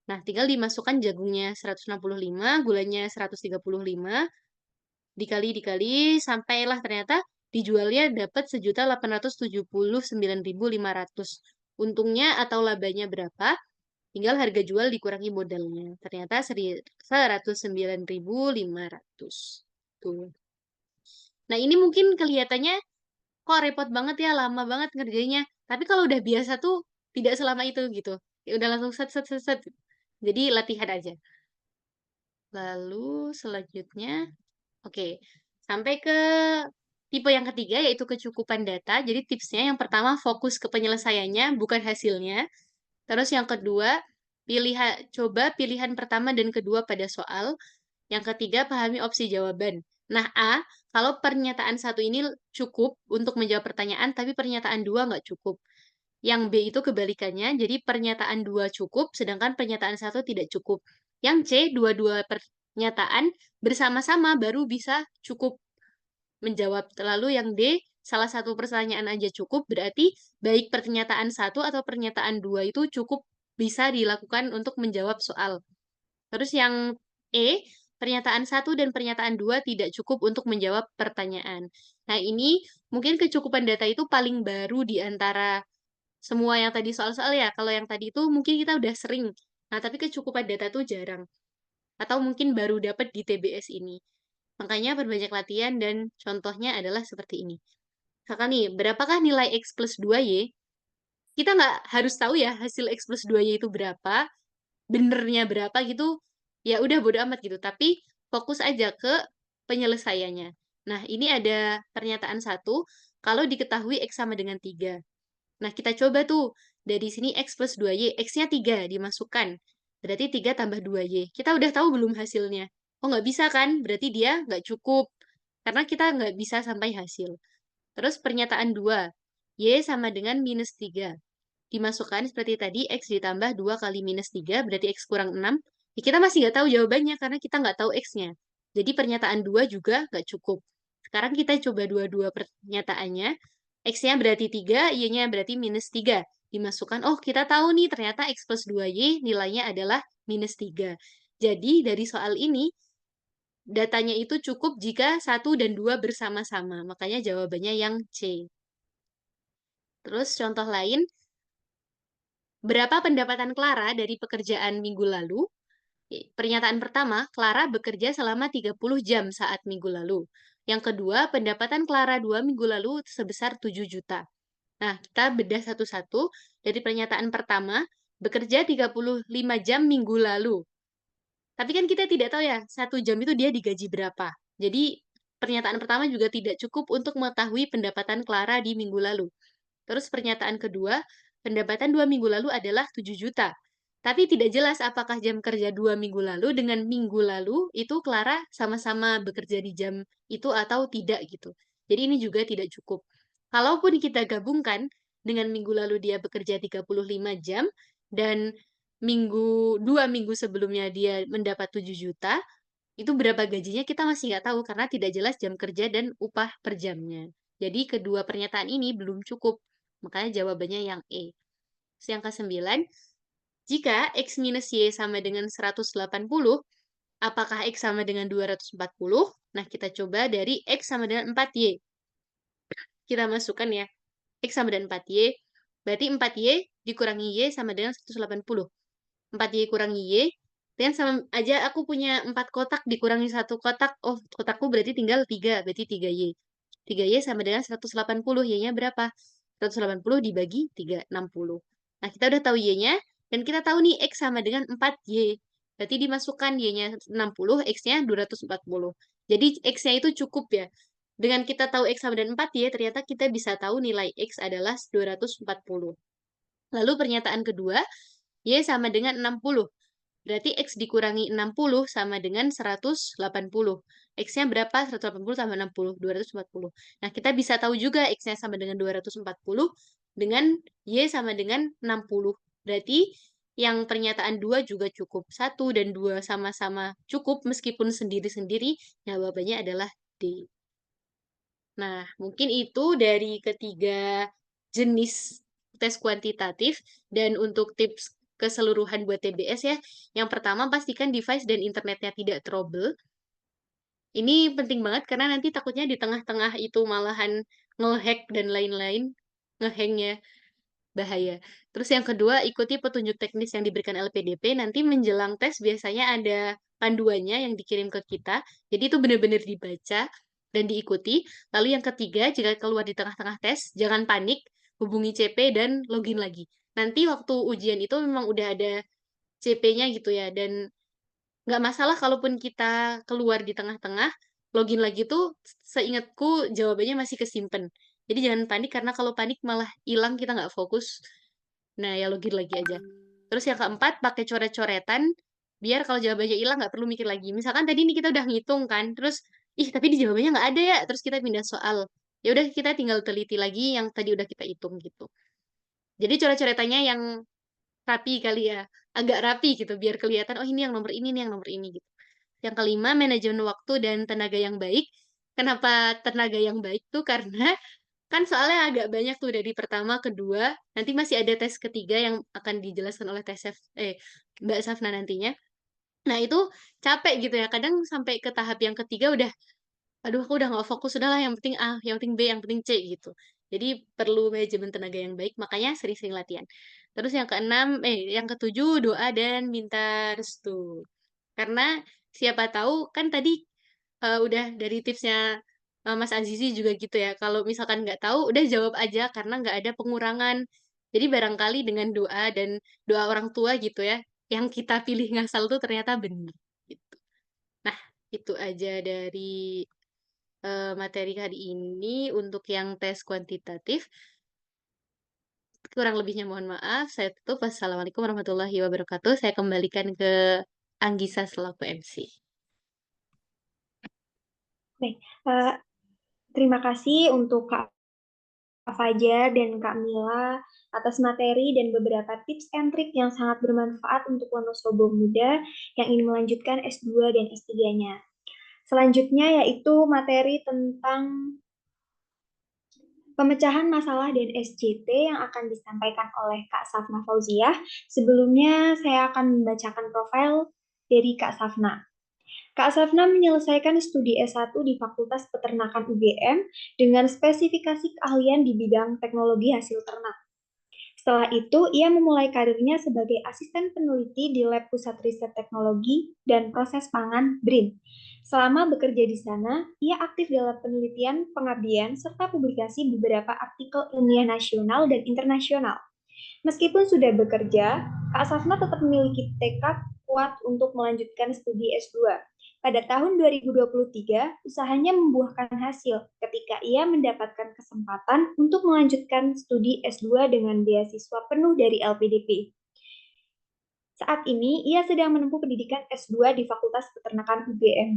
Nah, tinggal dimasukkan jagungnya 165, gulanya 135, dikali sampailah ternyata dijualnya dapat 1.879.500. Untungnya atau labanya berapa? Tinggal harga jual dikurangi modalnya. Ternyata 109.500. Tuh. Nah, ini mungkin kelihatannya kok repot banget ya, lama banget ngerjainnya. Tapi kalau udah biasa tuh tidak selama itu gitu. Ya udah langsung set set set set. Jadi latihan aja. Lalu selanjutnya, oke, sampai ke tipe yang ketiga yaitu kecukupan data. Jadi tipsnya yang pertama fokus ke penyelesaiannya, bukan hasilnya. Terus yang kedua, coba pilihan pertama dan kedua pada soal. Yang ketiga, pahami opsi jawaban. Nah, A, kalau pernyataan satu ini cukup untuk menjawab pertanyaan, tapi pernyataan dua nggak cukup. Yang B itu kebalikannya, jadi pernyataan dua cukup, sedangkan pernyataan satu tidak cukup. Yang C, dua-dua pernyataan bersama-sama baru bisa cukup menjawab. Lalu yang D, salah satu pertanyaan aja cukup, berarti baik pernyataan satu atau pernyataan dua itu cukup bisa dilakukan untuk menjawab soal. Terus yang E, pernyataan satu dan pernyataan dua tidak cukup untuk menjawab pertanyaan. Nah, ini mungkin kecukupan data itu paling baru di antara semua yang tadi soal-soal ya. Kalau yang tadi itu mungkin kita udah sering. Nah, tapi kecukupan data tuh jarang. Atau mungkin baru dapat di TBS ini. Makanya perbanyak latihan dan contohnya adalah seperti ini. Misalkan nih, berapakah nilai X plus 2Y? Kita nggak harus tahu ya hasil X plus 2Y itu berapa, benernya berapa gitu, ya udah bodo amat gitu. Tapi fokus aja ke penyelesaiannya. Nah, ini ada pernyataan satu, kalau diketahui X sama dengan 3. Nah, kita coba tuh, dari sini X plus 2Y, X-nya 3, dimasukkan. Berarti 3 tambah 2Y. Kita udah tahu belum hasilnya? Oh, nggak bisa kan? Berarti dia nggak cukup. Karena kita nggak bisa sampai hasil. Terus pernyataan 2, Y sama dengan minus 3. Dimasukkan seperti tadi, X ditambah 2 kali minus 3, berarti X kurang 6. Ya, kita masih nggak tahu jawabannya, karena kita nggak tahu X-nya. Jadi pernyataan 2 juga nggak cukup. Sekarang kita coba dua-dua pernyataannya. X-nya berarti 3, Y-nya berarti minus 3. Dimasukkan, oh kita tahu nih, ternyata X plus 2Y nilainya adalah minus 3. Jadi dari soal ini, datanya itu cukup jika 1 dan 2 bersama-sama. Makanya jawabannya yang C. Terus contoh lain, berapa pendapatan Clara dari pekerjaan minggu lalu? Pernyataan pertama, Clara bekerja selama 30 jam saat minggu lalu. Yang kedua, pendapatan Clara 2 minggu lalu sebesar 7 juta. Nah, kita bedah satu-satu. Dari pernyataan pertama, bekerja 35 jam minggu lalu. Tapi kan kita tidak tahu ya, 1 jam itu dia digaji berapa. Jadi, pernyataan pertama juga tidak cukup untuk mengetahui pendapatan Clara di minggu lalu. Terus pernyataan kedua, pendapatan 2 minggu lalu adalah 7 juta. Tapi tidak jelas apakah jam kerja 2 minggu lalu dengan minggu lalu itu Clara sama-sama bekerja di jam itu atau tidak gitu. Jadi ini juga tidak cukup. Kalaupun kita gabungkan dengan minggu lalu dia bekerja 35 jam dan 2 minggu sebelumnya dia mendapat 7 juta, itu berapa gajinya kita masih nggak tahu karena tidak jelas jam kerja dan upah per jamnya. Jadi kedua pernyataan ini belum cukup. Makanya jawabannya yang E. Terus yang ke-9, jika X minus Y sama dengan 180, apakah X sama dengan 240? Nah, kita coba dari X sama dengan 4Y. Kita masukkan ya, X sama dengan 4Y, berarti 4Y dikurangi Y sama dengan 180. 4Y kurangi Y, dan sama aja aku punya 4 kotak dikurangi 1 kotak, oh kotakku berarti tinggal 3, berarti 3Y. 3Y sama dengan 180, Y-nya berapa? 180 dibagi 3, 60. Nah, kita udah tahu Y-nya, dan kita tahu nih X sama dengan 4Y. Berarti dimasukkan Y-nya 60, X-nya 240. Jadi X-nya itu cukup ya. Dengan kita tahu X sama dengan 4Y, ternyata kita bisa tahu nilai X adalah 240. Lalu pernyataan kedua, Y sama dengan 60. Berarti X dikurangi 60 sama dengan 180. X-nya berapa? 180 tambah 60, 240. Nah, kita bisa tahu juga X-nya sama dengan 240 dengan Y sama dengan 60. Berarti yang pernyataan 2 juga cukup. 1 dan 2 sama-sama cukup meskipun sendiri-sendiri. Jawabannya adalah D. Nah, mungkin itu dari ketiga jenis tes kuantitatif. Dan untuk tips keseluruhan buat TBS ya, yang pertama pastikan device dan internetnya tidak trouble. Ini penting banget karena nanti takutnya di tengah-tengah itu malahan ngehack dan lain-lain. Ngehangnya bahaya. Terus yang kedua, ikuti petunjuk teknis yang diberikan LPDP. Nanti menjelang tes biasanya ada panduannya yang dikirim ke kita. Jadi itu benar-benar dibaca dan diikuti. Lalu yang ketiga, jika keluar di tengah-tengah tes, jangan panik, hubungi CP dan login lagi. Nanti waktu ujian itu memang udah ada CP-nya gitu ya. Dan nggak masalah kalaupun kita keluar di tengah-tengah, login lagi tuh seingatku jawabannya masih kesimpan. Jadi jangan panik karena kalau panik malah hilang kita nggak fokus. Nah ya login lagi aja. Terus yang keempat pakai coret-coretan biar kalau jawabannya hilang nggak perlu mikir lagi. Misalkan tadi ini kita udah ngitung kan, terus ih tapi di jawabannya nggak ada ya, terus kita pindah soal. Ya udah kita tinggal teliti lagi yang tadi udah kita hitung gitu. Jadi coret-coretannya yang rapi kali ya, agak rapi gitu biar kelihatan oh ini yang nomor ini yang nomor ini gitu. Yang kelima, manajemen waktu dan tenaga yang baik. Kenapa tenaga yang baik tuh karena kan soalnya agak banyak tuh dari pertama, kedua, nanti masih ada tes ketiga yang akan dijelaskan oleh Mbak Safna nantinya. Nah, itu capek gitu ya. Kadang sampai ke tahap yang ketiga udah aduh aku udah nggak fokus, udahlah yang penting A, yang penting B, yang penting C gitu. Jadi perlu manajemen tenaga yang baik, makanya sering-sering latihan. Terus yang ketujuh doa dan minta restu. Karena siapa tahu kan tadi udah dari tipsnya Mas Azizi juga gitu ya. Kalau misalkan nggak tahu, udah jawab aja karena nggak ada pengurangan. Jadi barangkali dengan doa dan doa orang tua gitu ya, yang kita pilih ngasal tuh ternyata benar. Gitu. Nah, itu aja dari materi hari ini untuk yang tes kuantitatif. Kurang lebihnya mohon maaf. Saya tutup. Wassalamualaikum warahmatullahi wabarakatuh. Saya kembalikan ke Anggisa selaku MC. Baik, terima kasih untuk Kak Fajar dan Kak Mila atas materi dan beberapa tips and trik yang sangat bermanfaat untuk Wonosobo muda yang ingin melanjutkan S2 dan S3-nya. Selanjutnya yaitu materi tentang pemecahan masalah dan SJT yang akan disampaikan oleh Kak Safna Fauziah. Sebelumnya saya akan membacakan profil dari Kak Safna. Kak Safna menyelesaikan studi S1 di Fakultas Peternakan UGM dengan spesifikasi keahlian di bidang teknologi hasil ternak. Setelah itu, ia memulai karirnya sebagai asisten peneliti di Lab Pusat Riset Teknologi dan Proses Pangan BRIN. Selama bekerja di sana, ia aktif dalam penelitian, pengabdian, serta publikasi beberapa artikel ilmiah nasional dan internasional. Meskipun sudah bekerja, Kak Safna tetap memiliki tekad kuat untuk melanjutkan studi S2. Pada tahun 2023, usahanya membuahkan hasil ketika ia mendapatkan kesempatan untuk melanjutkan studi S2 dengan beasiswa penuh dari LPDP. Saat ini, ia sedang menempuh pendidikan S2 di Fakultas Peternakan UGM.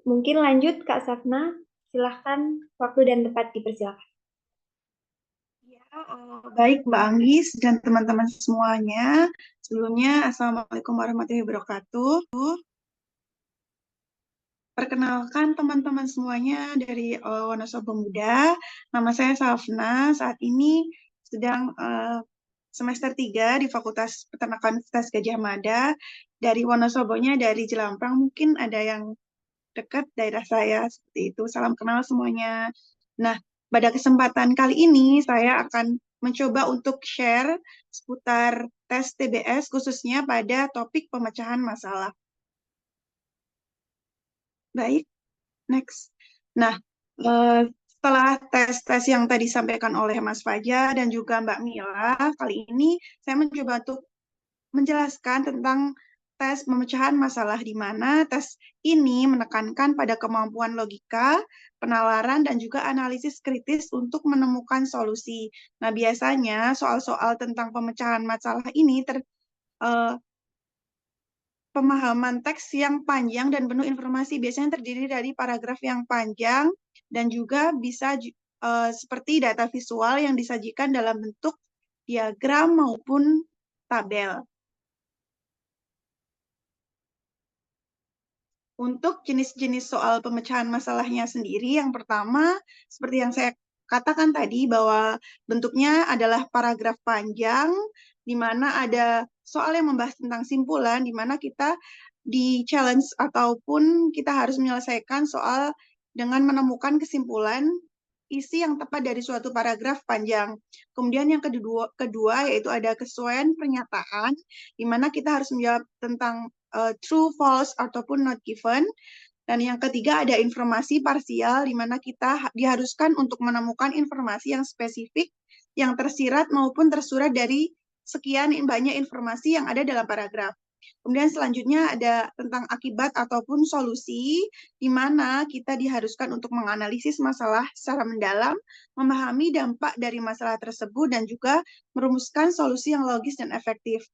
Mungkin lanjut, Kak Safna. Silahkan, waktu dan tempat dipersilakan. Ya, baik Mbak Anggis dan teman-teman semuanya. Sebelumnya, Assalamualaikum warahmatullahi wabarakatuh. Perkenalkan teman-teman semuanya dari Wonosobo Muda. Nama saya Safna. Saat ini sedang semester 3 di Fakultas Peternakan Universitas Gadjah Mada. Dari Wonosobonya dari Jelampang, mungkin ada yang dekat daerah saya, seperti itu. Salam kenal semuanya. Nah, pada kesempatan kali ini saya akan mencoba untuk share seputar tes TBS khususnya pada topik pemecahan masalah. Baik, next. Nah, setelah tes-tes yang tadi disampaikan oleh Mas Fajar dan juga Mbak Mila, kali ini saya mencoba untuk menjelaskan tentang tes pemecahan masalah di mana tes ini menekankan pada kemampuan logika, penalaran, dan juga analisis kritis untuk menemukan solusi. Nah, biasanya soal-soal tentang pemecahan masalah ini pemahaman teks yang panjang dan penuh informasi, biasanya terdiri dari paragraf yang panjang dan juga bisa seperti data visual yang disajikan dalam bentuk diagram maupun tabel. Untuk jenis-jenis soal pemecahan masalahnya sendiri, yang pertama, seperti yang saya katakan tadi, bahwa bentuknya adalah paragraf panjang, di mana ada soal yang membahas tentang simpulan, di mana kita di-challenge ataupun kita harus menyelesaikan soal dengan menemukan kesimpulan isi yang tepat dari suatu paragraf panjang. Kemudian yang kedua yaitu ada kesesuaian pernyataan, di mana kita harus menjawab tentang true, false, ataupun not given. Dan yang ketiga ada informasi parsial, di mana kita diharuskan untuk menemukan informasi yang spesifik, yang tersirat maupun tersurat dari sekian banyak informasi yang ada dalam paragraf. Kemudian selanjutnya ada tentang akibat ataupun solusi, di mana kita diharuskan untuk menganalisis masalah secara mendalam, memahami dampak dari masalah tersebut, dan juga merumuskan solusi yang logis dan efektif.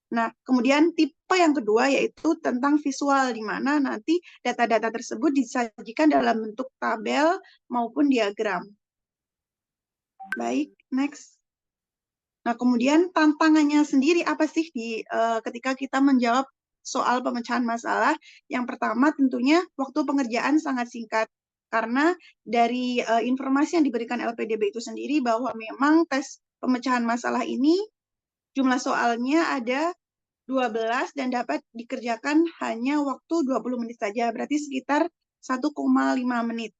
Nah, kemudian tipe yang kedua yaitu tentang visual, di mana nanti data-data tersebut disajikan dalam bentuk tabel maupun diagram. Baik, next. Nah, kemudian tantangannya sendiri apa sih ketika kita menjawab soal pemecahan masalah? Yang pertama tentunya waktu pengerjaan sangat singkat, karena dari informasi yang diberikan LPDB itu sendiri bahwa memang tes pemecahan masalah ini jumlah soalnya ada 12 dan dapat dikerjakan hanya waktu 20 menit saja, berarti sekitar 1,5 menit.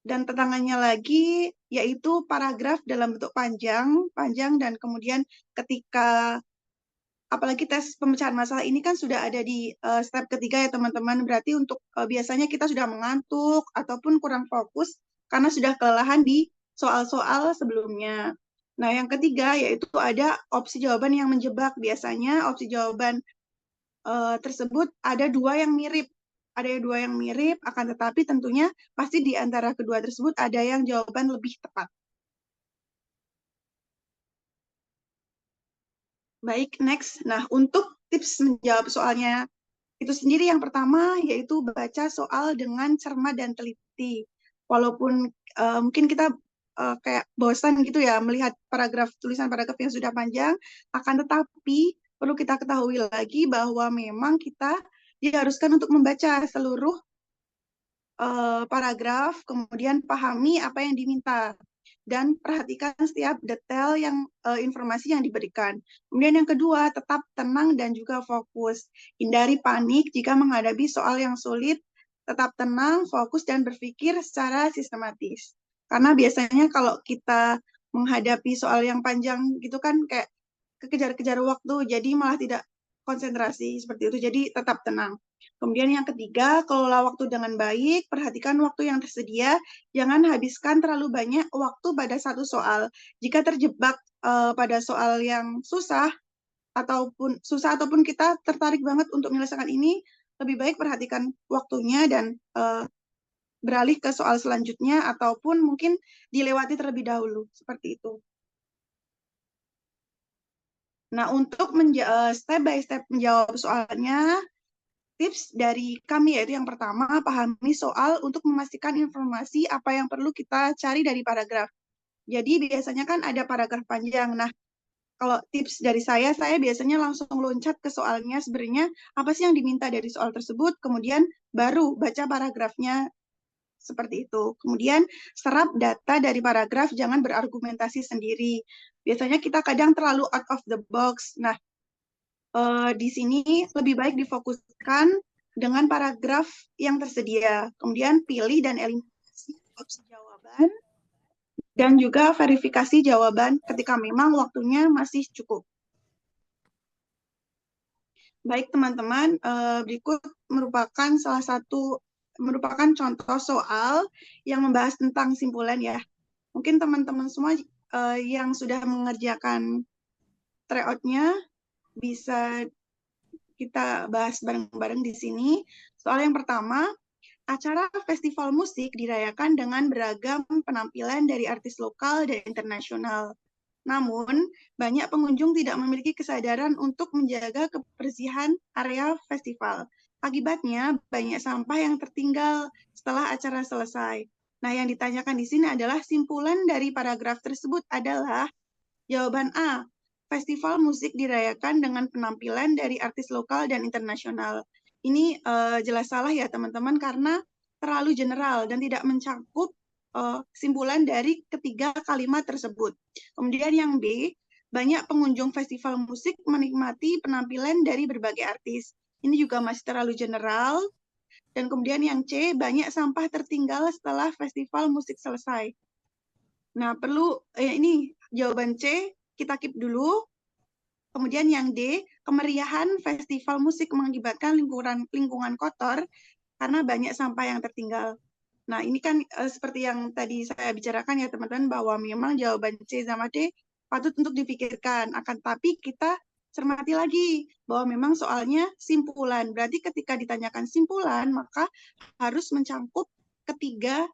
Dan tantangannya lagi yaitu paragraf dalam bentuk panjang dan kemudian ketika apalagi tes pemecahan masalah ini kan sudah ada di step ketiga ya teman-teman, berarti untuk biasanya kita sudah mengantuk ataupun kurang fokus karena sudah kelelahan di soal-soal sebelumnya. Nah, yang ketiga yaitu ada opsi jawaban yang menjebak. Biasanya opsi jawaban tersebut ada dua yang mirip. Ada dua yang mirip, akan tetapi tentunya pasti di antara kedua tersebut ada yang jawaban lebih tepat. Baik, next. Nah, untuk tips menjawab soalnya itu sendiri yang pertama yaitu baca soal dengan cermat dan teliti. Walaupun mungkin kita kayak bosan gitu ya melihat tulisan paragraf yang sudah panjang, akan tetapi perlu kita ketahui lagi bahwa memang kita diharuskan untuk membaca seluruh paragraf, kemudian pahami apa yang diminta dan perhatikan setiap detail yang informasi yang diberikan. Kemudian yang kedua, tetap tenang dan juga fokus. Hindari panik jika menghadapi soal yang sulit. Tetap tenang, fokus, dan berpikir secara sistematis. Karena biasanya kalau kita menghadapi soal yang panjang gitu kan kayak kekejar-kejar waktu, jadi malah tidak konsentrasi seperti itu. Jadi tetap tenang. Kemudian yang ketiga, kelola waktu dengan baik, perhatikan waktu yang tersedia, jangan habiskan terlalu banyak waktu pada satu soal. Jika terjebak pada soal yang susah, ataupun susah ataupun kita tertarik banget untuk menyelesaikan ini, lebih baik perhatikan waktunya dan beralih ke soal selanjutnya ataupun mungkin dilewati terlebih dahulu seperti itu. Nah, untuk step by step menjawab soalnya, tips dari kami yaitu yang pertama, pahami soal untuk memastikan informasi apa yang perlu kita cari dari paragraf. Jadi biasanya kan ada paragraf panjang. Nah, kalau tips dari saya biasanya langsung loncat ke soalnya sebenarnya apa sih yang diminta dari soal tersebut, kemudian baru baca paragrafnya seperti itu. Kemudian serap data dari paragraf, jangan berargumentasi sendiri. Biasanya kita kadang terlalu out of the box. Nah, di sini lebih baik difokuskan dengan paragraf yang tersedia. Kemudian pilih dan eliminasi opsi jawaban dan juga verifikasi jawaban ketika memang waktunya masih cukup. Baik teman-teman, berikut merupakan contoh soal yang membahas tentang simpulan ya. Mungkin teman-teman semua yang sudah mengerjakan tryout-nya bisa kita bahas bareng-bareng di sini. Soal yang pertama, acara festival musik dirayakan dengan beragam penampilan dari artis lokal dan internasional. Namun, banyak pengunjung tidak memiliki kesadaran untuk menjaga kebersihan area festival. Akibatnya, banyak sampah yang tertinggal setelah acara selesai. Nah, yang ditanyakan di sini adalah simpulan dari paragraf tersebut adalah jawaban A. Festival musik dirayakan dengan penampilan dari artis lokal dan internasional. Ini jelas salah ya teman-teman karena terlalu general dan tidak mencakup simpulan dari ketiga kalimat tersebut. Kemudian yang B, banyak pengunjung festival musik menikmati penampilan dari berbagai artis. Ini juga masih terlalu general. Dan kemudian yang C, banyak sampah tertinggal setelah festival musik selesai. Nah, ini jawaban C, kita keep dulu. Kemudian yang D, kemeriahan festival musik mengakibatkan lingkungan kotor karena banyak sampah yang tertinggal. Nah, ini kan seperti yang tadi saya bicarakan ya teman-teman, bahwa memang jawaban C sama D patut untuk dipikirkan. Akan tapi kita cermati lagi bahwa memang soalnya simpulan. Berarti ketika ditanyakan simpulan, maka harus mencangkup ketiga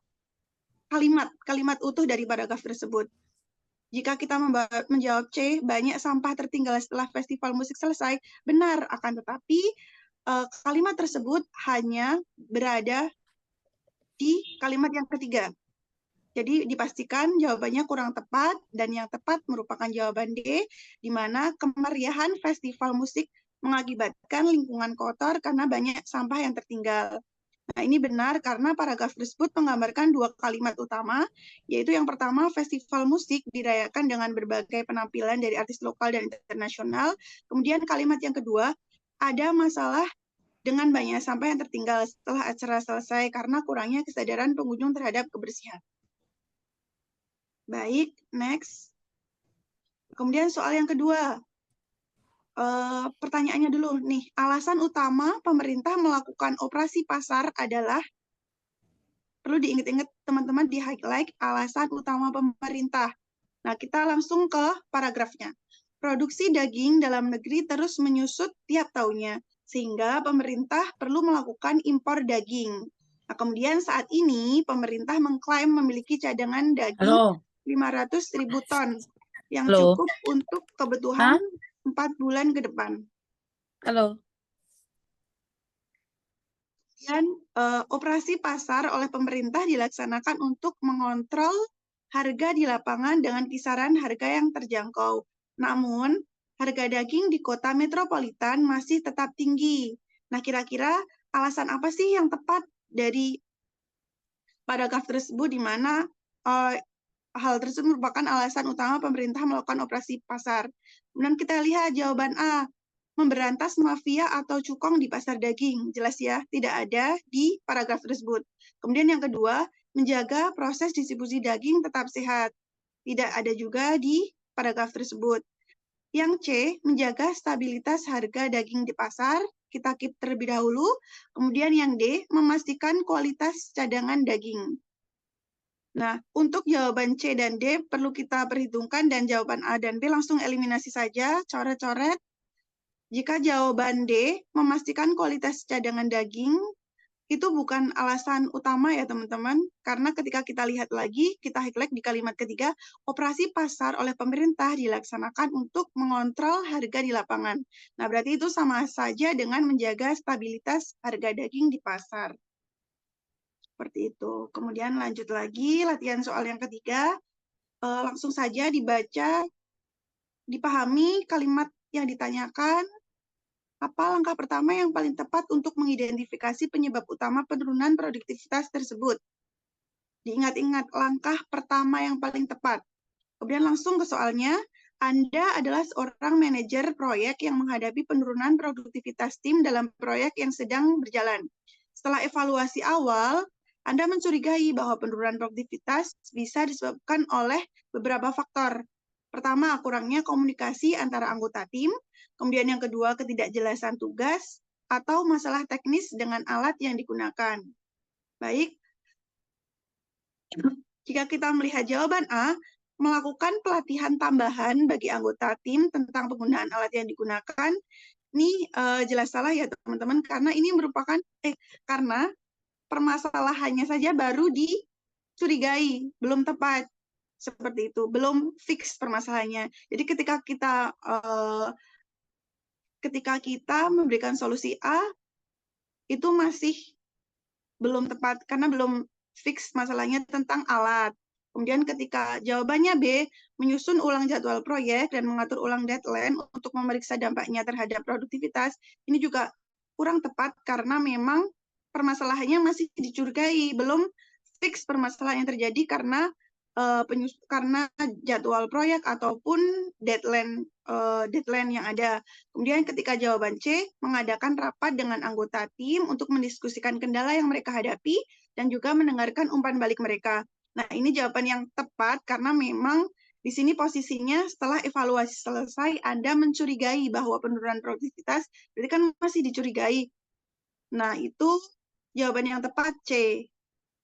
kalimat utuh dari paragraf tersebut. Jika kita menjawab C, banyak sampah tertinggal setelah festival musik selesai, benar. Akan tetapi kalimat tersebut hanya berada di kalimat yang ketiga. Jadi dipastikan jawabannya kurang tepat, dan yang tepat merupakan jawaban D, di mana kemeriahan festival musik mengakibatkan lingkungan kotor karena banyak sampah yang tertinggal. Nah, ini benar karena paragraf tersebut menggambarkan dua kalimat utama, yaitu yang pertama, festival musik dirayakan dengan berbagai penampilan dari artis lokal dan internasional. Kemudian kalimat yang kedua, ada masalah dengan banyak sampah yang tertinggal setelah acara selesai karena kurangnya kesadaran pengunjung terhadap kebersihan. Baik, next. Kemudian soal yang kedua. Pertanyaannya dulu nih, alasan utama pemerintah melakukan operasi pasar adalah, perlu diingat-ingat teman-teman, di highlight alasan utama pemerintah. Nah, kita langsung ke paragrafnya. Produksi daging dalam negeri terus menyusut tiap tahunnya, sehingga pemerintah perlu melakukan impor daging. Nah, kemudian saat ini pemerintah mengklaim memiliki cadangan daging 500.000 ton yang cukup untuk kebutuhan 4 bulan ke depan. Dan operasi pasar oleh pemerintah dilaksanakan untuk mengontrol harga di lapangan dengan kisaran harga yang terjangkau. Namun, harga daging di kota metropolitan masih tetap tinggi. Nah, kira-kira alasan apa sih yang tepat dari paragraf tersebut, di mana hal tersebut merupakan alasan utama pemerintah melakukan operasi pasar. Kemudian kita lihat jawaban A, memberantas mafia atau cukong di pasar daging. Jelas ya, tidak ada di paragraf tersebut. Kemudian yang kedua, menjaga proses distribusi daging tetap sehat. Tidak ada juga di paragraf tersebut. Yang C, menjaga stabilitas harga daging di pasar. Kita keep terlebih dahulu. Kemudian yang D, memastikan kualitas cadangan daging. Nah, untuk jawaban C dan D perlu kita perhitungkan, dan jawaban A dan B langsung eliminasi saja, coret-coret. Jika jawaban D, memastikan kualitas cadangan daging, itu bukan alasan utama ya teman-teman, karena ketika kita lihat lagi, kita highlight di kalimat ketiga, operasi pasar oleh pemerintah dilaksanakan untuk mengontrol harga di lapangan. Nah, berarti itu sama saja dengan menjaga stabilitas harga daging di pasar. Seperti itu. Kemudian lanjut lagi, latihan soal yang ketiga, langsung saja dibaca, dipahami kalimat yang ditanyakan. Apa langkah pertama yang paling tepat untuk mengidentifikasi penyebab utama penurunan produktivitas tersebut? Diingat-ingat langkah pertama yang paling tepat. Kemudian langsung ke soalnya, Anda adalah seorang manajer proyek yang menghadapi penurunan produktivitas tim dalam proyek yang sedang berjalan. Setelah evaluasi awal, Anda mencurigai bahwa penurunan produktivitas bisa disebabkan oleh beberapa faktor. Pertama, kurangnya komunikasi antara anggota tim. Kemudian yang kedua, ketidakjelasan tugas atau masalah teknis dengan alat yang digunakan. Baik, jika kita melihat jawaban A, melakukan pelatihan tambahan bagi anggota tim tentang penggunaan alat yang digunakan, ini jelas salah ya teman-teman, karena ini merupakan, karena permasalahannya saja baru dicurigai, belum tepat. Seperti itu, belum fix permasalahannya. Jadi ketika kita memberikan solusi A, itu masih belum tepat karena belum fix masalahnya tentang alat. Kemudian ketika jawabannya B, menyusun ulang jadwal proyek dan mengatur ulang deadline untuk memeriksa dampaknya terhadap produktivitas, ini juga kurang tepat karena memang permasalahannya masih dicurigai, belum fix permasalahan yang terjadi karena jadwal proyek ataupun deadline yang ada. Kemudian ketika jawaban C, mengadakan rapat dengan anggota tim untuk mendiskusikan kendala yang mereka hadapi dan juga mendengarkan umpan balik mereka. Nah, ini jawaban yang tepat karena memang di sini posisinya setelah evaluasi selesai, Anda mencurigai bahwa penurunan produktivitas, berarti kan masih dicurigai. Nah, itu jawaban yang tepat C.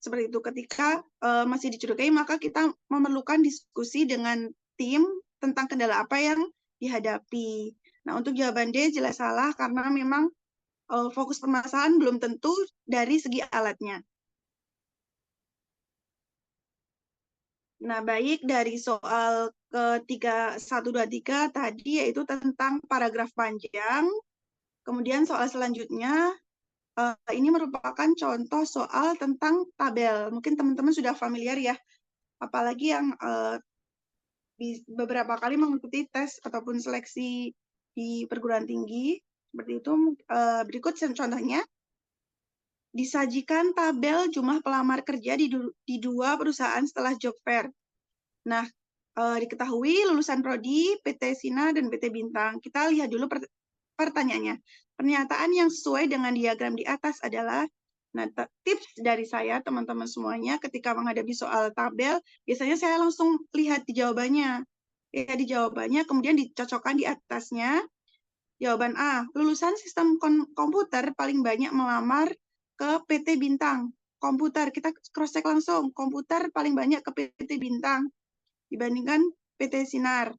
Seperti itu, ketika masih dicurigai, maka kita memerlukan diskusi dengan tim tentang kendala apa yang dihadapi. Nah, untuk jawaban D jelas salah karena memang fokus permasalahan belum tentu dari segi alatnya. Nah, baik dari soal ketiga 123 tadi yaitu tentang paragraf panjang. Kemudian soal selanjutnya ini merupakan contoh soal tentang tabel. Mungkin teman-teman sudah familiar ya, apalagi yang beberapa kali mengikuti tes ataupun seleksi di perguruan tinggi. Seperti itu, berikut contohnya. Disajikan tabel jumlah pelamar kerja di dua perusahaan setelah job fair. Nah, diketahui lulusan Prodi, PT Sinar, dan PT Bintang. Kita lihat dulu pertanyaannya. Pernyataan yang sesuai dengan diagram di atas adalah, nah, tips dari saya, teman-teman semuanya, ketika menghadapi soal tabel, biasanya saya langsung lihat di jawabannya. Ya, di jawabannya, kemudian dicocokkan di atasnya. Jawaban A, lulusan sistem komputer paling banyak melamar ke PT Bintang. Komputer, kita cross-check langsung. Komputer paling banyak ke PT Bintang dibandingkan PT Sinar.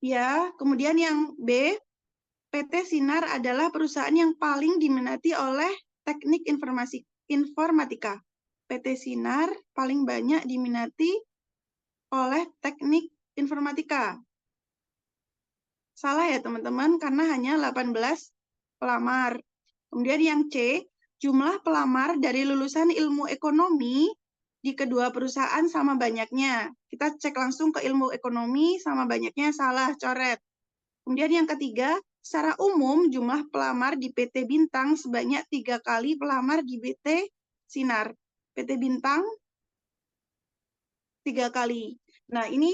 Ya, kemudian yang B, PT Sinar adalah perusahaan yang paling diminati oleh teknik informatika. PT Sinar paling banyak diminati oleh teknik informatika. Salah ya teman-teman, karena hanya 18 pelamar. Kemudian yang C, jumlah pelamar dari lulusan ilmu ekonomi di kedua perusahaan sama banyaknya. Kita cek langsung ke ilmu ekonomi sama banyaknya, salah, coret. Kemudian yang ketiga, secara umum jumlah pelamar di PT Bintang sebanyak 3 kali pelamar di PT Sinar. PT Bintang 3 kali. Nah, ini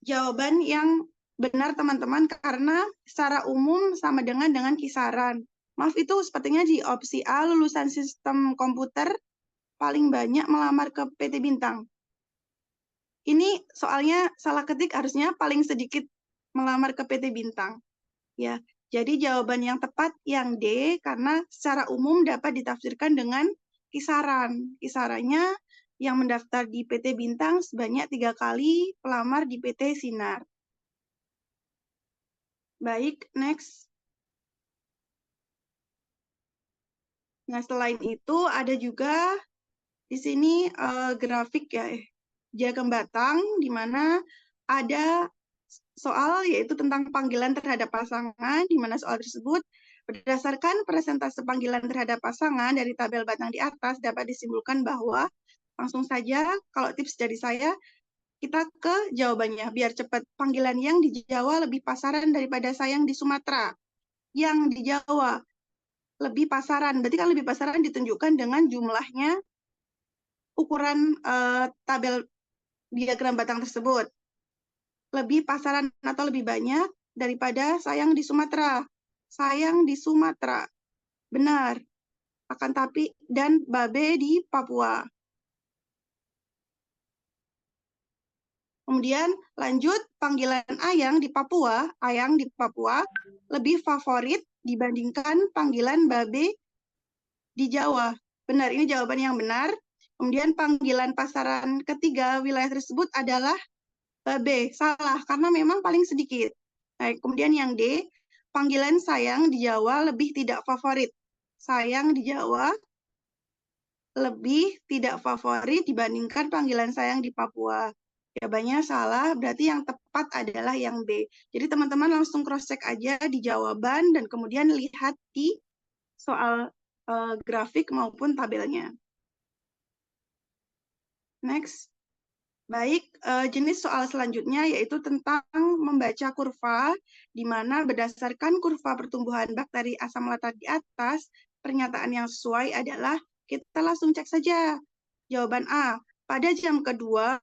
jawaban yang benar teman-teman karena secara umum sama dengan kisaran. Maaf, itu sepertinya di opsi A, lulusan sistem komputer paling banyak melamar ke PT Bintang. Ini soalnya salah ketik, harusnya paling sedikit melamar ke PT Bintang. Ya, jadi jawaban yang tepat yang D karena secara umum dapat ditafsirkan dengan kisaran. Kisarannya yang mendaftar di PT Bintang sebanyak 3 kali pelamar di PT Sinar. Baik, next. Nah, selain itu ada juga di sini grafik ya, diagram batang, di mana ada soal yaitu tentang panggilan terhadap pasangan, di mana soal tersebut berdasarkan persentase panggilan terhadap pasangan dari tabel batang di atas dapat disimpulkan bahwa langsung saja kalau tips dari saya kita ke jawabannya biar cepat. Panggilan yang di Jawa lebih pasaran daripada sayang di Sumatera. Yang di Jawa lebih pasaran, berarti kan lebih pasaran ditunjukkan dengan jumlahnya ukuran tabel diagram batang tersebut. Lebih pasaran atau lebih banyak daripada sayang di Sumatera. Sayang di Sumatera. Benar. Akan tapi dan babe di Papua. Kemudian lanjut panggilan ayang di Papua lebih favorit dibandingkan panggilan babe di Jawa. Benar, ini jawaban yang benar. Kemudian panggilan pasaran ketiga wilayah tersebut adalah babe. Salah, karena memang paling sedikit. Nah, kemudian yang D, panggilan sayang di Jawa lebih tidak favorit. Sayang di Jawa lebih tidak favorit dibandingkan panggilan sayang di Papua. Jawabannya salah, berarti yang tepat adalah yang B. Jadi teman-teman langsung cross-check aja di jawaban dan kemudian lihat di soal grafik maupun tabelnya. Next. Baik, jenis soal selanjutnya yaitu tentang membaca kurva, di mana berdasarkan kurva pertumbuhan bakteri asam latat di atas, pernyataan yang sesuai adalah, kita langsung cek saja. Jawaban A, pada jam kedua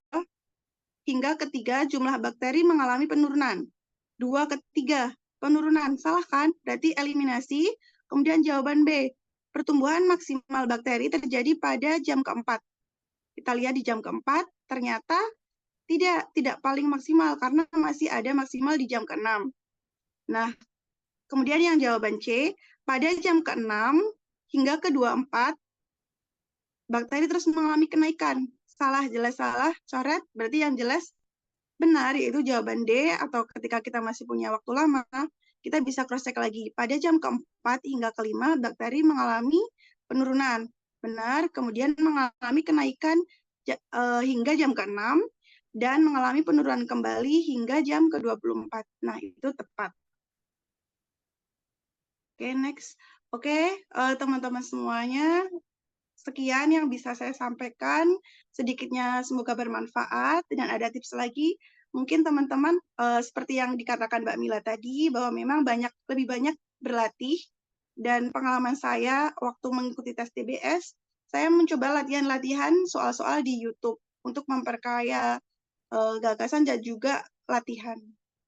hingga ketiga jumlah bakteri mengalami penurunan. 2 ke 3, penurunan. Salah kan? Berarti eliminasi. Kemudian jawaban B, pertumbuhan maksimal bakteri terjadi pada jam keempat. Kita lihat di jam keempat, ternyata tidak paling maksimal karena masih ada maksimal di jam ke-6. Nah, kemudian yang jawaban C, pada jam ke-6 hingga ke-24, bakteri terus mengalami kenaikan. Salah, jelas salah, coret, berarti yang jelas benar, yaitu jawaban D, atau ketika kita masih punya waktu lama, kita bisa cross-check lagi. Pada jam ke-4 hingga ke-5, bakteri mengalami penurunan. Benar, kemudian mengalami kenaikan hingga jam ke-6, dan mengalami penurunan kembali hingga jam ke-24. Nah, itu tepat. Oke, next. Oke, teman-teman semuanya, sekian yang bisa saya sampaikan. Sedikitnya semoga bermanfaat, dan ada tips lagi. Mungkin teman-teman, seperti yang dikatakan Mbak Mila tadi, bahwa memang lebih banyak berlatih, dan pengalaman saya waktu mengikuti tes TBS, saya mencoba latihan-latihan soal-soal di YouTube untuk memperkaya gagasan dan juga latihan.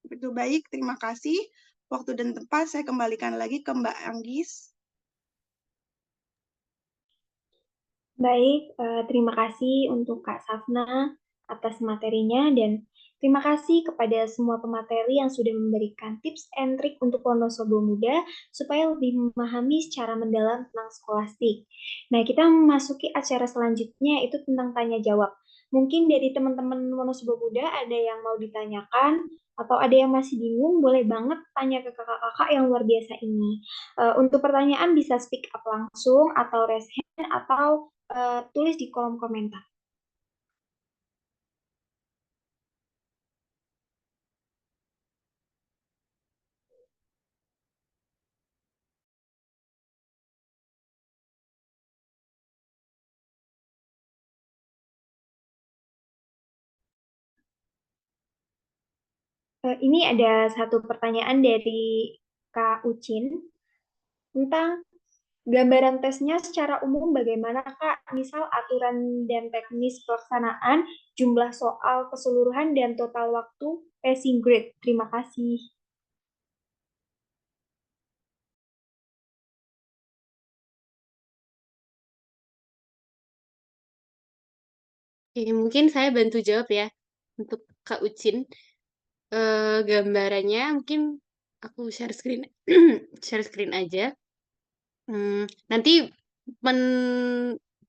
Itu baik, terima kasih. Waktu dan tempat saya kembalikan lagi ke Mbak Anggis. Baik, terima kasih untuk Kak Safna atas materinya dan terima kasih kepada semua pemateri yang sudah memberikan tips and trik untuk Wonosobo Muda supaya lebih memahami secara mendalam tentang skolastik. Nah, kita memasuki acara selanjutnya itu tentang tanya jawab. Mungkin dari teman-teman Wonosobo Muda ada yang mau ditanyakan atau ada yang masih bingung, boleh banget tanya ke kakak-kakak yang luar biasa ini. Untuk pertanyaan bisa speak up langsung atau raise hand atau tulis di kolom komentar. Ini ada satu pertanyaan dari Kak Ucin tentang gambaran tesnya secara umum bagaimana Kak? Misal aturan dan teknis pelaksanaan, jumlah soal keseluruhan, dan total waktu passing grade. Terima kasih. Oke, mungkin saya bantu jawab ya untuk Kak Ucin. Gambarannya mungkin aku share screen share screen aja. Nanti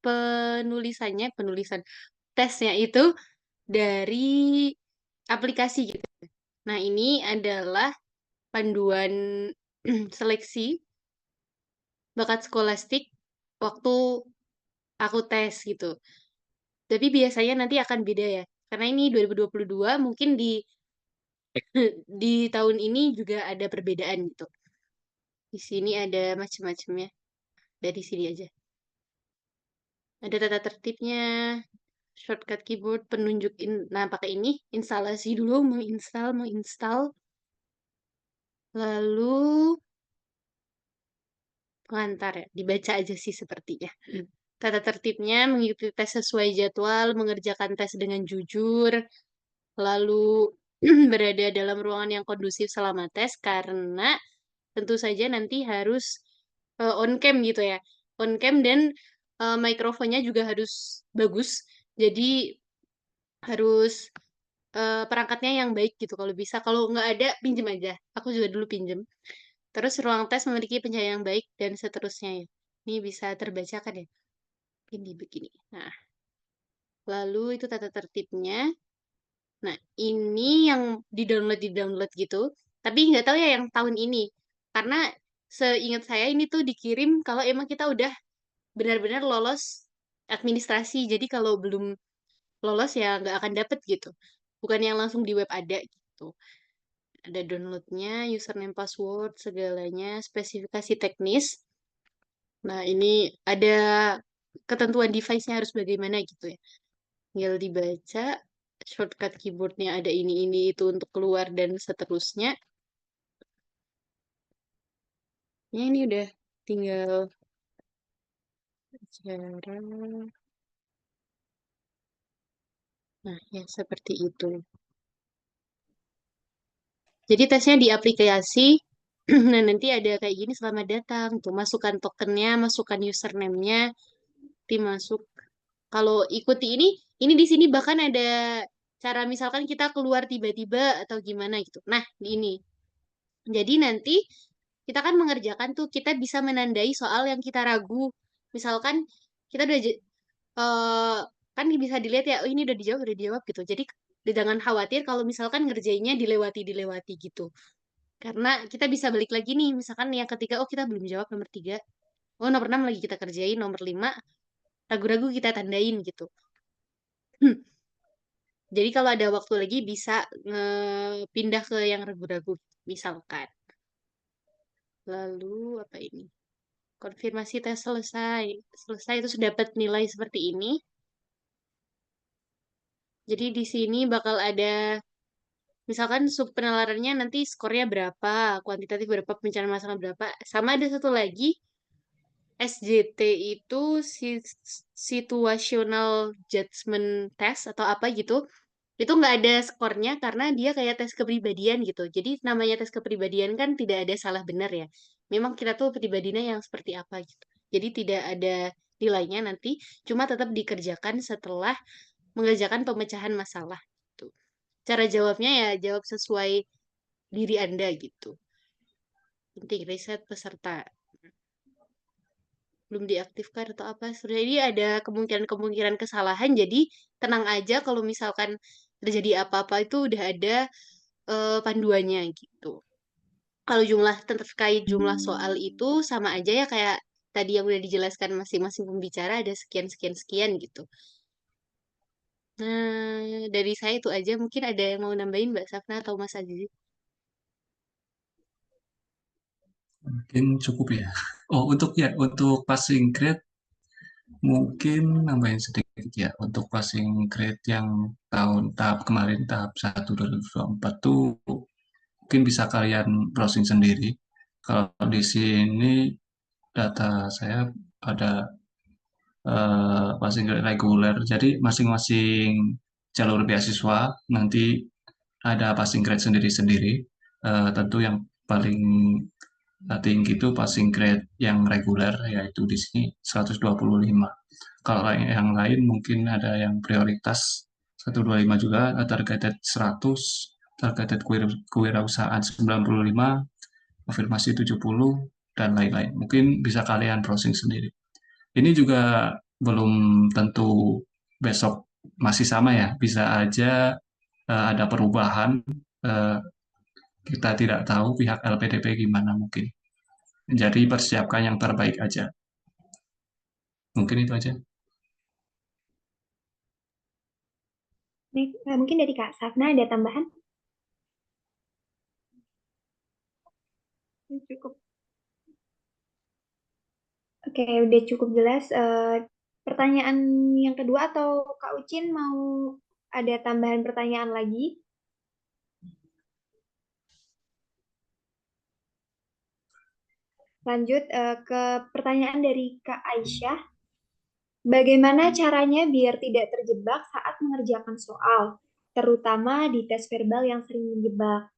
penulisan tesnya itu dari aplikasi gitu. Nah, ini adalah panduan seleksi bakat skolastik waktu aku tes gitu. Tapi biasanya nanti akan beda ya. Karena ini 2022 mungkin di tahun ini juga ada perbedaan gitu. Di sini ada macam-macamnya. Dari sini aja. Ada tata tertibnya, shortcut keyboard, nah pakai ini, instalasi dulu, menginstal, lalu pengantar ya, dibaca aja sih sepertinya. Tata tertibnya mengikuti tes sesuai jadwal, mengerjakan tes dengan jujur, lalu berada dalam ruangan yang kondusif selama tes karena tentu saja nanti harus on cam gitu ya. On cam dan mikrofonnya juga harus bagus. Jadi harus perangkatnya yang baik gitu kalau bisa. Kalau nggak ada, pinjem aja. Aku juga dulu pinjem. Terus ruang tes memiliki pencahayaan yang baik dan seterusnya ya. Ini bisa terbaca kan ya? Ini begini. Nah, lalu itu tata tertibnya. Nah, ini yang di-download gitu. Tapi nggak tahu ya yang tahun ini. Karena seingat saya ini tuh dikirim kalau emang kita udah benar-benar lolos administrasi. Jadi kalau belum lolos ya nggak akan dapet gitu. Bukan yang langsung di web ada gitu. Ada downloadnya, username, password, segalanya, spesifikasi teknis. Nah, ini ada ketentuan device-nya harus bagaimana gitu ya. Tinggal dibaca, shortcut keyboardnya ada ini itu untuk keluar dan seterusnya. Ya, ini udah tinggal cara. Nah, ya seperti itu. Jadi tesnya di aplikasi. Nah, nanti ada kayak gini selamat datang. Tuh, masukkan tokennya, masukkan username-nya, dimasuk. Kalau ikuti ini di sini bahkan ada cara misalkan kita keluar tiba-tiba atau gimana gitu. Nah, di ini. Jadi nanti kita kan mengerjakan tuh, kita bisa menandai soal yang kita ragu. Misalkan kita eh, kan bisa dilihat ya, oh ini udah dijawab gitu. Jadi jangan khawatir kalau misalkan ngerjainnya dilewati gitu. Karena kita bisa balik lagi nih, misalkan yang ketiga, oh kita belum jawab nomor 3. Oh nomor 6 lagi kita kerjain, nomor 5 ragu-ragu kita tandain gitu. Jadi kalau ada waktu lagi bisa pindah ke yang ragu-ragu, misalkan. Lalu apa ini? Konfirmasi tes selesai. Selesai itu sudah dapat nilai seperti ini. Jadi di sini bakal ada, misalkan sub penalarannya nanti skornya berapa, kuantitatif berapa, pencarian masalah berapa. Sama ada satu lagi, SJT itu situational judgment test atau apa gitu. Itu nggak ada skornya karena dia kayak tes kepribadian gitu. Jadi namanya tes kepribadian kan tidak ada salah benar ya. Memang kita tuh pribadinya yang seperti apa gitu. Jadi tidak ada nilainya nanti, cuma tetap dikerjakan setelah mengerjakan pemecahan masalah gitu. Cara jawabnya ya jawab sesuai diri Anda gitu. Penting riset peserta. Belum diaktifkan atau apa. Jadi ada kemungkinan-kemungkinan kesalahan. Jadi tenang aja kalau misalkan terjadi apa-apa itu udah ada panduannya gitu. Kalau terkait jumlah soal itu sama aja ya kayak tadi yang udah dijelaskan masing-masing pembicara ada sekian sekian sekian gitu. Nah, dari saya itu aja. Mungkin ada yang mau nambahin Mbak Safna atau Mas Aziz? Mungkin cukup ya. Oh, untuk passing grade mungkin nambahin sedikit ya. Untuk passing grade yang tahap kemarin tahap 1 2024 tuh mungkin bisa kalian browsing sendiri. Kalau di sini data saya ada passing grade reguler. Jadi masing-masing jalur beasiswa nanti ada passing grade sendiri-sendiri. Tentu yang paling tinggi itu passing grade yang reguler yaitu di sini 125. Kalau yang lain mungkin ada yang prioritas 125 juga, targeted 100, targeted kewirausahaan 95, afirmasi 70, dan lain-lain. Mungkin bisa kalian browsing sendiri. Ini juga belum tentu besok masih sama ya, bisa aja ada perubahan. kita tidak tahu pihak LPDP gimana mungkin. Jadi persiapkan yang terbaik aja. Mungkin itu aja. Mungkin dari Kak Safna ada tambahan? Cukup. Oke, udah cukup jelas. Pertanyaan yang kedua atau Kak Ucin mau ada tambahan pertanyaan lagi? Lanjut ke pertanyaan dari Kak Aisyah. Bagaimana caranya biar tidak terjebak saat mengerjakan soal, terutama di tes verbal yang sering menjebak?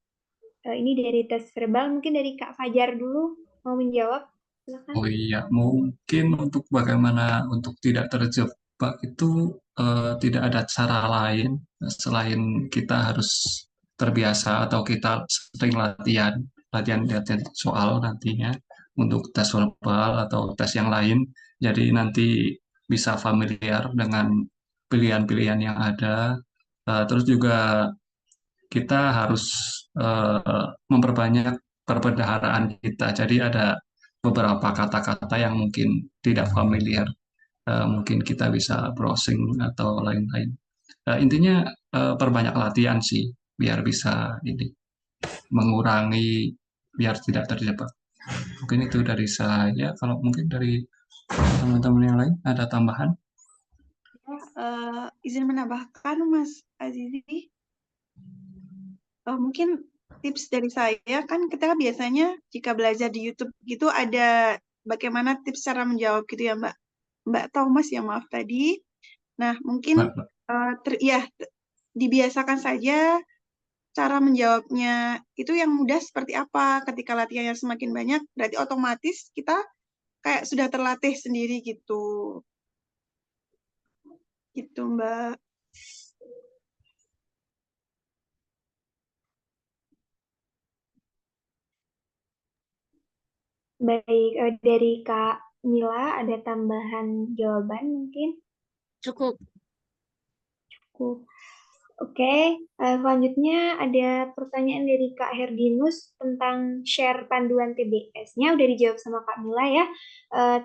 Ini dari tes verbal, mungkin dari Kak Fajar dulu mau menjawab. Silakan. Oh iya, mungkin untuk bagaimana untuk tidak terjebak itu tidak ada cara lain selain kita harus terbiasa atau kita sering latihan soal nantinya untuk tes verbal atau tes yang lain. Jadi nanti bisa familiar dengan pilihan-pilihan yang ada. Terus juga kita harus memperbanyak perbendaharaan kita. Jadi ada beberapa kata-kata yang mungkin tidak familiar, mungkin kita bisa browsing atau lain-lain. Intinya perbanyak latihan sih, biar bisa ini mengurangi, biar tidak terjebak. Mungkin itu dari saya. Kalau mungkin dari teman-teman yang lain ada tambahan? Izin menambahkan, Mas Azizi. Mungkin tips dari saya kan kita biasanya jika belajar di YouTube gitu ada bagaimana tips cara menjawab gitu ya Mbak Thomas ya maaf tadi. Nah mungkin dibiasakan saja cara menjawabnya itu yang mudah seperti apa. Ketika latihannya semakin banyak berarti otomatis kita kayak sudah terlatih sendiri gitu. Gitu Mbak. Baik, dari Kak Mila ada tambahan jawaban mungkin? Cukup. Cukup. Oke, selanjutnya ada pertanyaan dari Kak Herdinus tentang share panduan TBS-nya. Udah dijawab sama Kak Mila ya.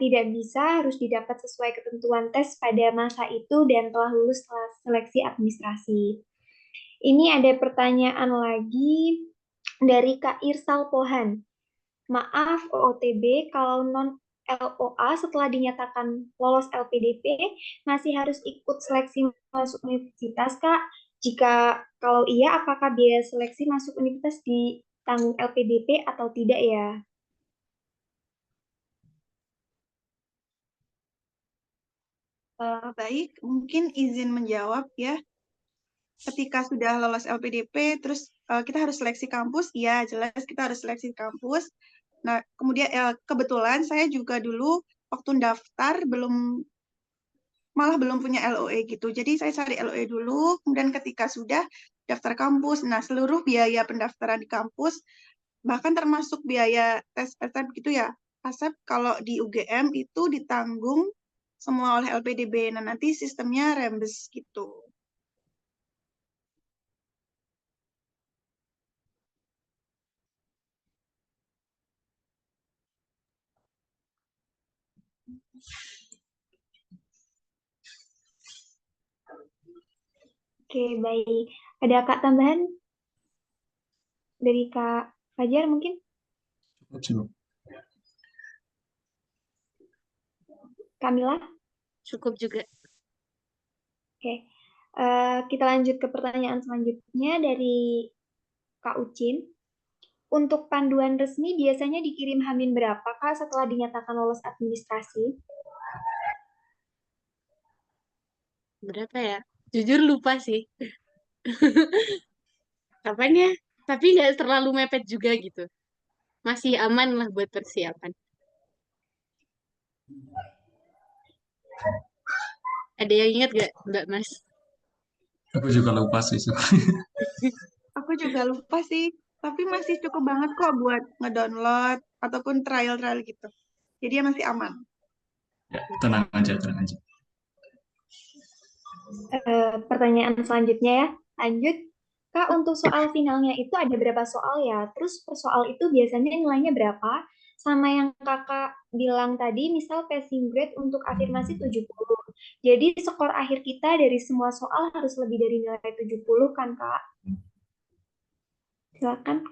Tidak bisa, harus didapat sesuai ketentuan tes pada masa itu dan telah lulus setelah seleksi administrasi. Ini ada pertanyaan lagi dari Kak Irsal Pohan. Maaf OOTB, kalau non LOA setelah dinyatakan lolos LPDP masih harus ikut seleksi masuk universitas, Kak? Jika kalau iya, apakah biaya seleksi masuk universitas ditanggung LPDP atau tidak ya? Baik, mungkin izin menjawab ya. Ketika sudah lolos LPDP, terus kita harus seleksi kampus, iya jelas kita harus seleksi kampus. Nah, kemudian kebetulan saya juga dulu waktu daftar malah belum punya LOE gitu. Jadi saya cari LOE dulu, kemudian ketika sudah daftar kampus, nah seluruh biaya pendaftaran di kampus, bahkan termasuk biaya tes ASEP gitu ya. ASEP kalau di UGM itu ditanggung semua oleh LPDB. Nah, nanti sistemnya rembes gitu. Oke, baik. Ada Kak tambahan dari Kak Fajar mungkin? Cukup. Kamila? Cukup juga. Oke. Kita lanjut ke pertanyaan selanjutnya dari Kak Ucin. Untuk panduan resmi biasanya dikirim Hamin berapa, Kak, setelah dinyatakan lolos administrasi? Berapa ya? Jujur lupa sih. Kapan ya? Tapi nggak terlalu mepet juga gitu. Masih aman lah buat persiapan. Ada yang ingat gak, Mbak Mas? Aku juga lupa sih. Aku juga lupa sih, tapi masih cukup banget kok buat ngedownload ataupun trial-trial gitu. Jadi ya masih aman. Ya, tenang aja, tenang aja. Pertanyaan selanjutnya ya, lanjut. Kak, untuk soal finalnya itu ada berapa soal ya? Terus per soal itu biasanya nilainya berapa? Sama yang kakak bilang tadi, misal passing grade untuk afirmasi 70. Jadi skor akhir kita dari semua soal harus lebih dari nilai 70 kan, Kak? Silakan.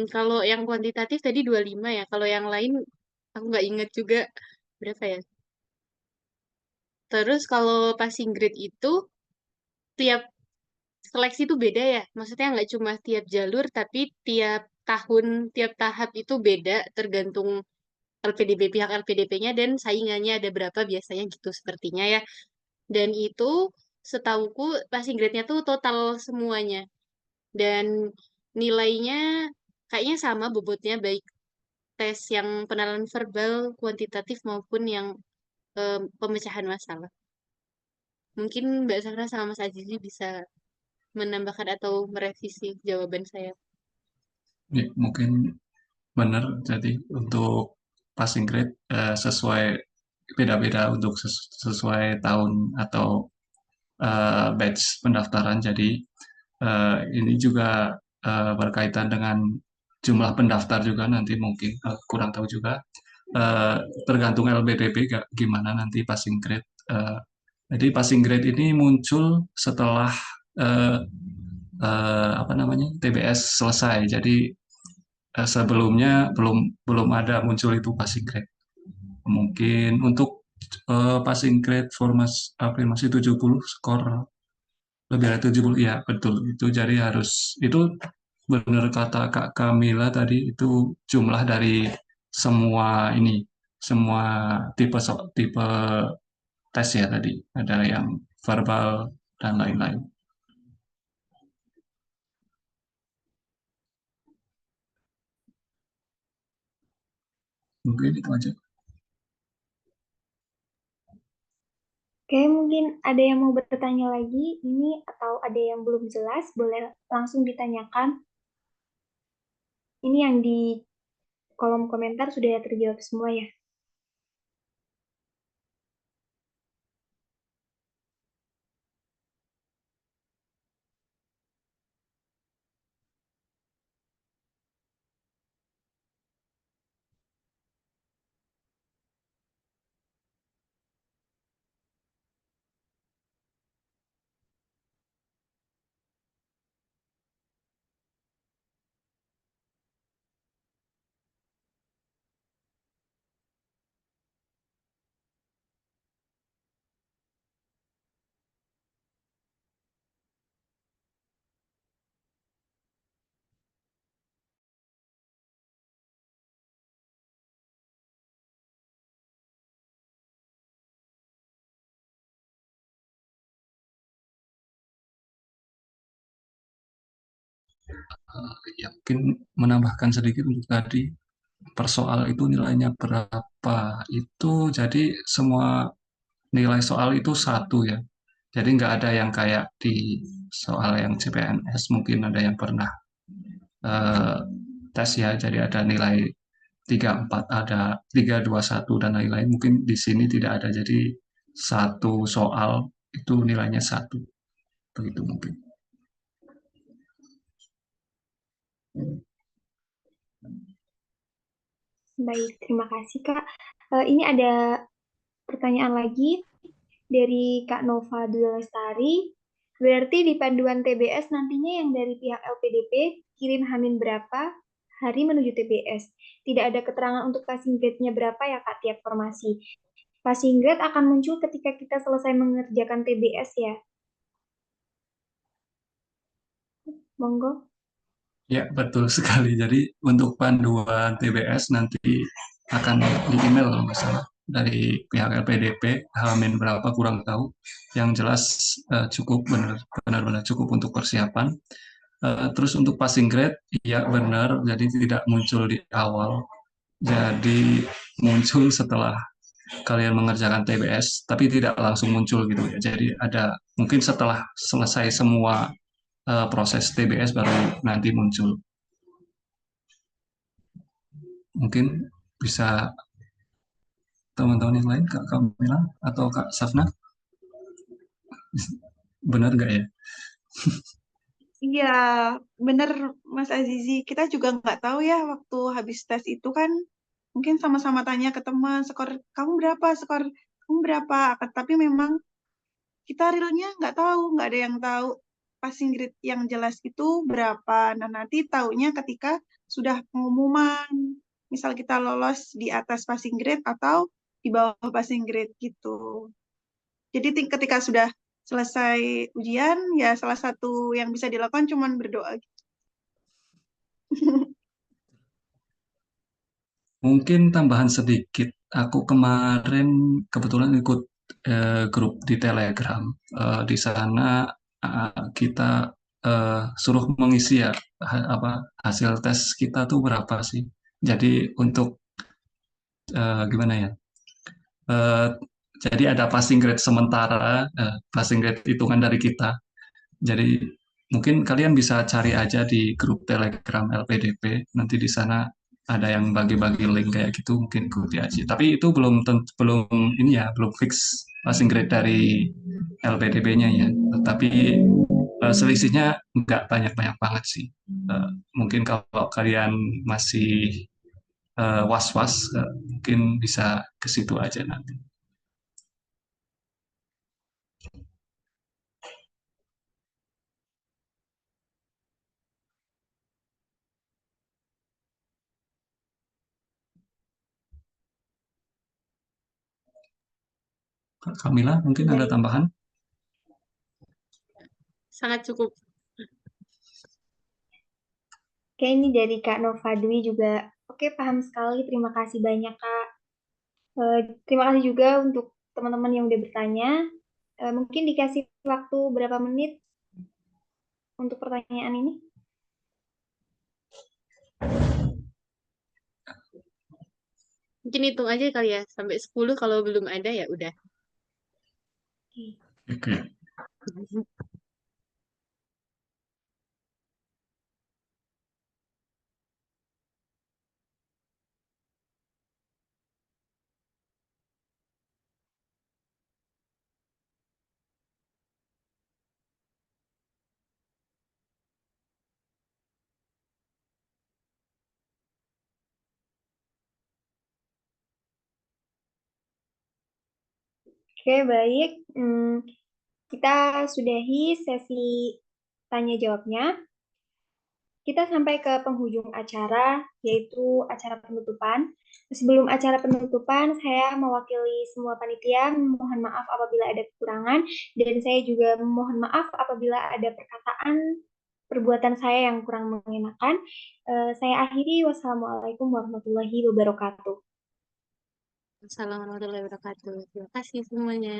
Kalau yang kuantitatif tadi 25 ya. Kalau yang lain aku nggak ingat juga berapa ya. Terus kalau passing grade itu tiap seleksi itu beda ya. Maksudnya nggak cuma tiap jalur, tapi tiap tahun, tiap tahap itu beda tergantung LPDP, pihak LPDP-nya dan saingannya ada berapa biasanya gitu sepertinya ya. Dan itu setauku passing grade-nya tuh total semuanya. Dan nilainya kayaknya sama bobotnya baik tes yang penalaran verbal, kuantitatif maupun yang pemecahan masalah. Mungkin Mbak Safra sama Mas Azizi bisa menambahkan atau merevisi jawaban saya. Ya, mungkin benar. Jadi untuk passing grade sesuai beda-beda untuk sesuai tahun atau batch pendaftaran. Jadi ini juga berkaitan dengan jumlah pendaftar juga nanti mungkin kurang tahu juga. Tergantung LBDP gimana nanti passing grade. Jadi passing grade ini muncul setelah eh, apa namanya TBS selesai. Jadi sebelumnya belum belum ada muncul itu passing grade. Mungkin untuk passing grade afirmasi 70 skor lebih dari 70, ya betul itu. Jadi harus itu benar kata Kak Kamila tadi, itu jumlah dari semua ini, semua tipe tes ya tadi, ada yang verbal dan lain-lain. Mungkin itu aja. Oke, mungkin ada yang mau bertanya lagi ini atau ada yang belum jelas, boleh langsung ditanyakan. Ini yang di kolom komentar sudah terjawab semua ya. Ya mungkin menambahkan sedikit untuk tadi persoal itu nilainya berapa itu, jadi semua nilai soal itu satu ya. Jadi nggak ada yang kayak di soal yang CPNS mungkin ada yang pernah eh, tes ya. Jadi ada nilai 3 4, ada 3 2 1 dan lain-lain. Mungkin di sini tidak ada. Jadi satu soal itu nilainya satu. Begitu mungkin. Baik, terima kasih Kak. Ini ada pertanyaan lagi dari Kak Nova Dwi Lestari. Berarti di panduan TBS nantinya yang dari pihak LPDP kirim Hamin berapa hari menuju TBS. Tidak ada keterangan untuk passing grade-nya berapa ya Kak tiap formasi. Passing grade akan muncul ketika kita selesai mengerjakan TBS ya. Monggo. Ya, betul sekali. Jadi untuk panduan TBS nanti akan di email kalau nggak salah. dari pihak LPDP, Hamin berapa kurang tahu. Yang jelas cukup benar-benar cukup untuk persiapan. Terus untuk passing grade, ya benar, jadi tidak muncul di awal, jadi muncul setelah kalian mengerjakan TBS, tapi tidak langsung muncul gitu ya. Jadi ada mungkin setelah selesai semua proses TBS baru nanti muncul. Mungkin bisa teman-teman yang lain, Kak Kamila atau Kak Safna, benar nggak ya? Iya, bener Mas Azizi. Kita juga nggak tahu ya waktu habis tes itu kan mungkin sama-sama tanya ke teman, skor kamu berapa, skor kamu berapa. Tapi memang kita realnya nggak tahu, nggak ada yang tahu passing grade yang jelas itu berapa. Nah, nanti taunya ketika sudah pengumuman. Misal kita lolos di atas passing grade atau di bawah passing grade gitu. Jadi ketika sudah selesai ujian, ya salah satu yang bisa dilakukan cuma berdoa. Mungkin tambahan sedikit, aku kemarin kebetulan ikut grup di Telegram. Di sana kita suruh mengisi ya hasil tes kita tuh berapa sih. Jadi untuk gimana ya? Eh, jadi ada passing grade sementara, passing grade hitungan dari kita. Jadi mungkin kalian bisa cari aja di grup Telegram LPDP, nanti di sana ada yang bagi-bagi link kayak gitu, mungkin ikuti aja. Tapi itu belum ini ya, belum fix passing grade dari LPDP-nya ya. Tapi selisihnya nggak banyak-banyak banget sih. Mungkin kalau kalian masih was-was, mungkin bisa ke situ aja nanti. Kamila, mungkin ada Baik. tambahan? Sangat cukup. Oke, ini dari Kak Nova Dwi juga. Oke, paham sekali. Terima kasih banyak, Kak. Terima kasih juga untuk teman-teman yang udah bertanya. Mungkin dikasih waktu berapa menit untuk pertanyaan ini? Mungkin hitung aja kali ya, sampai 10 kalau belum ada ya udah. Oke. Oke, baik. Kita sudahi sesi tanya jawabnya. Kita sampai ke penghujung acara, yaitu acara penutupan. Sebelum acara penutupan, saya mewakili semua panitia, mohon maaf apabila ada kekurangan, dan saya juga mohon maaf apabila ada perkataan, perbuatan saya yang kurang mengenakan. Saya akhiri, wassalamualaikum warahmatullahi wabarakatuh. Assalamualaikum warahmatullahi wabarakatuh. Terima kasih semuanya.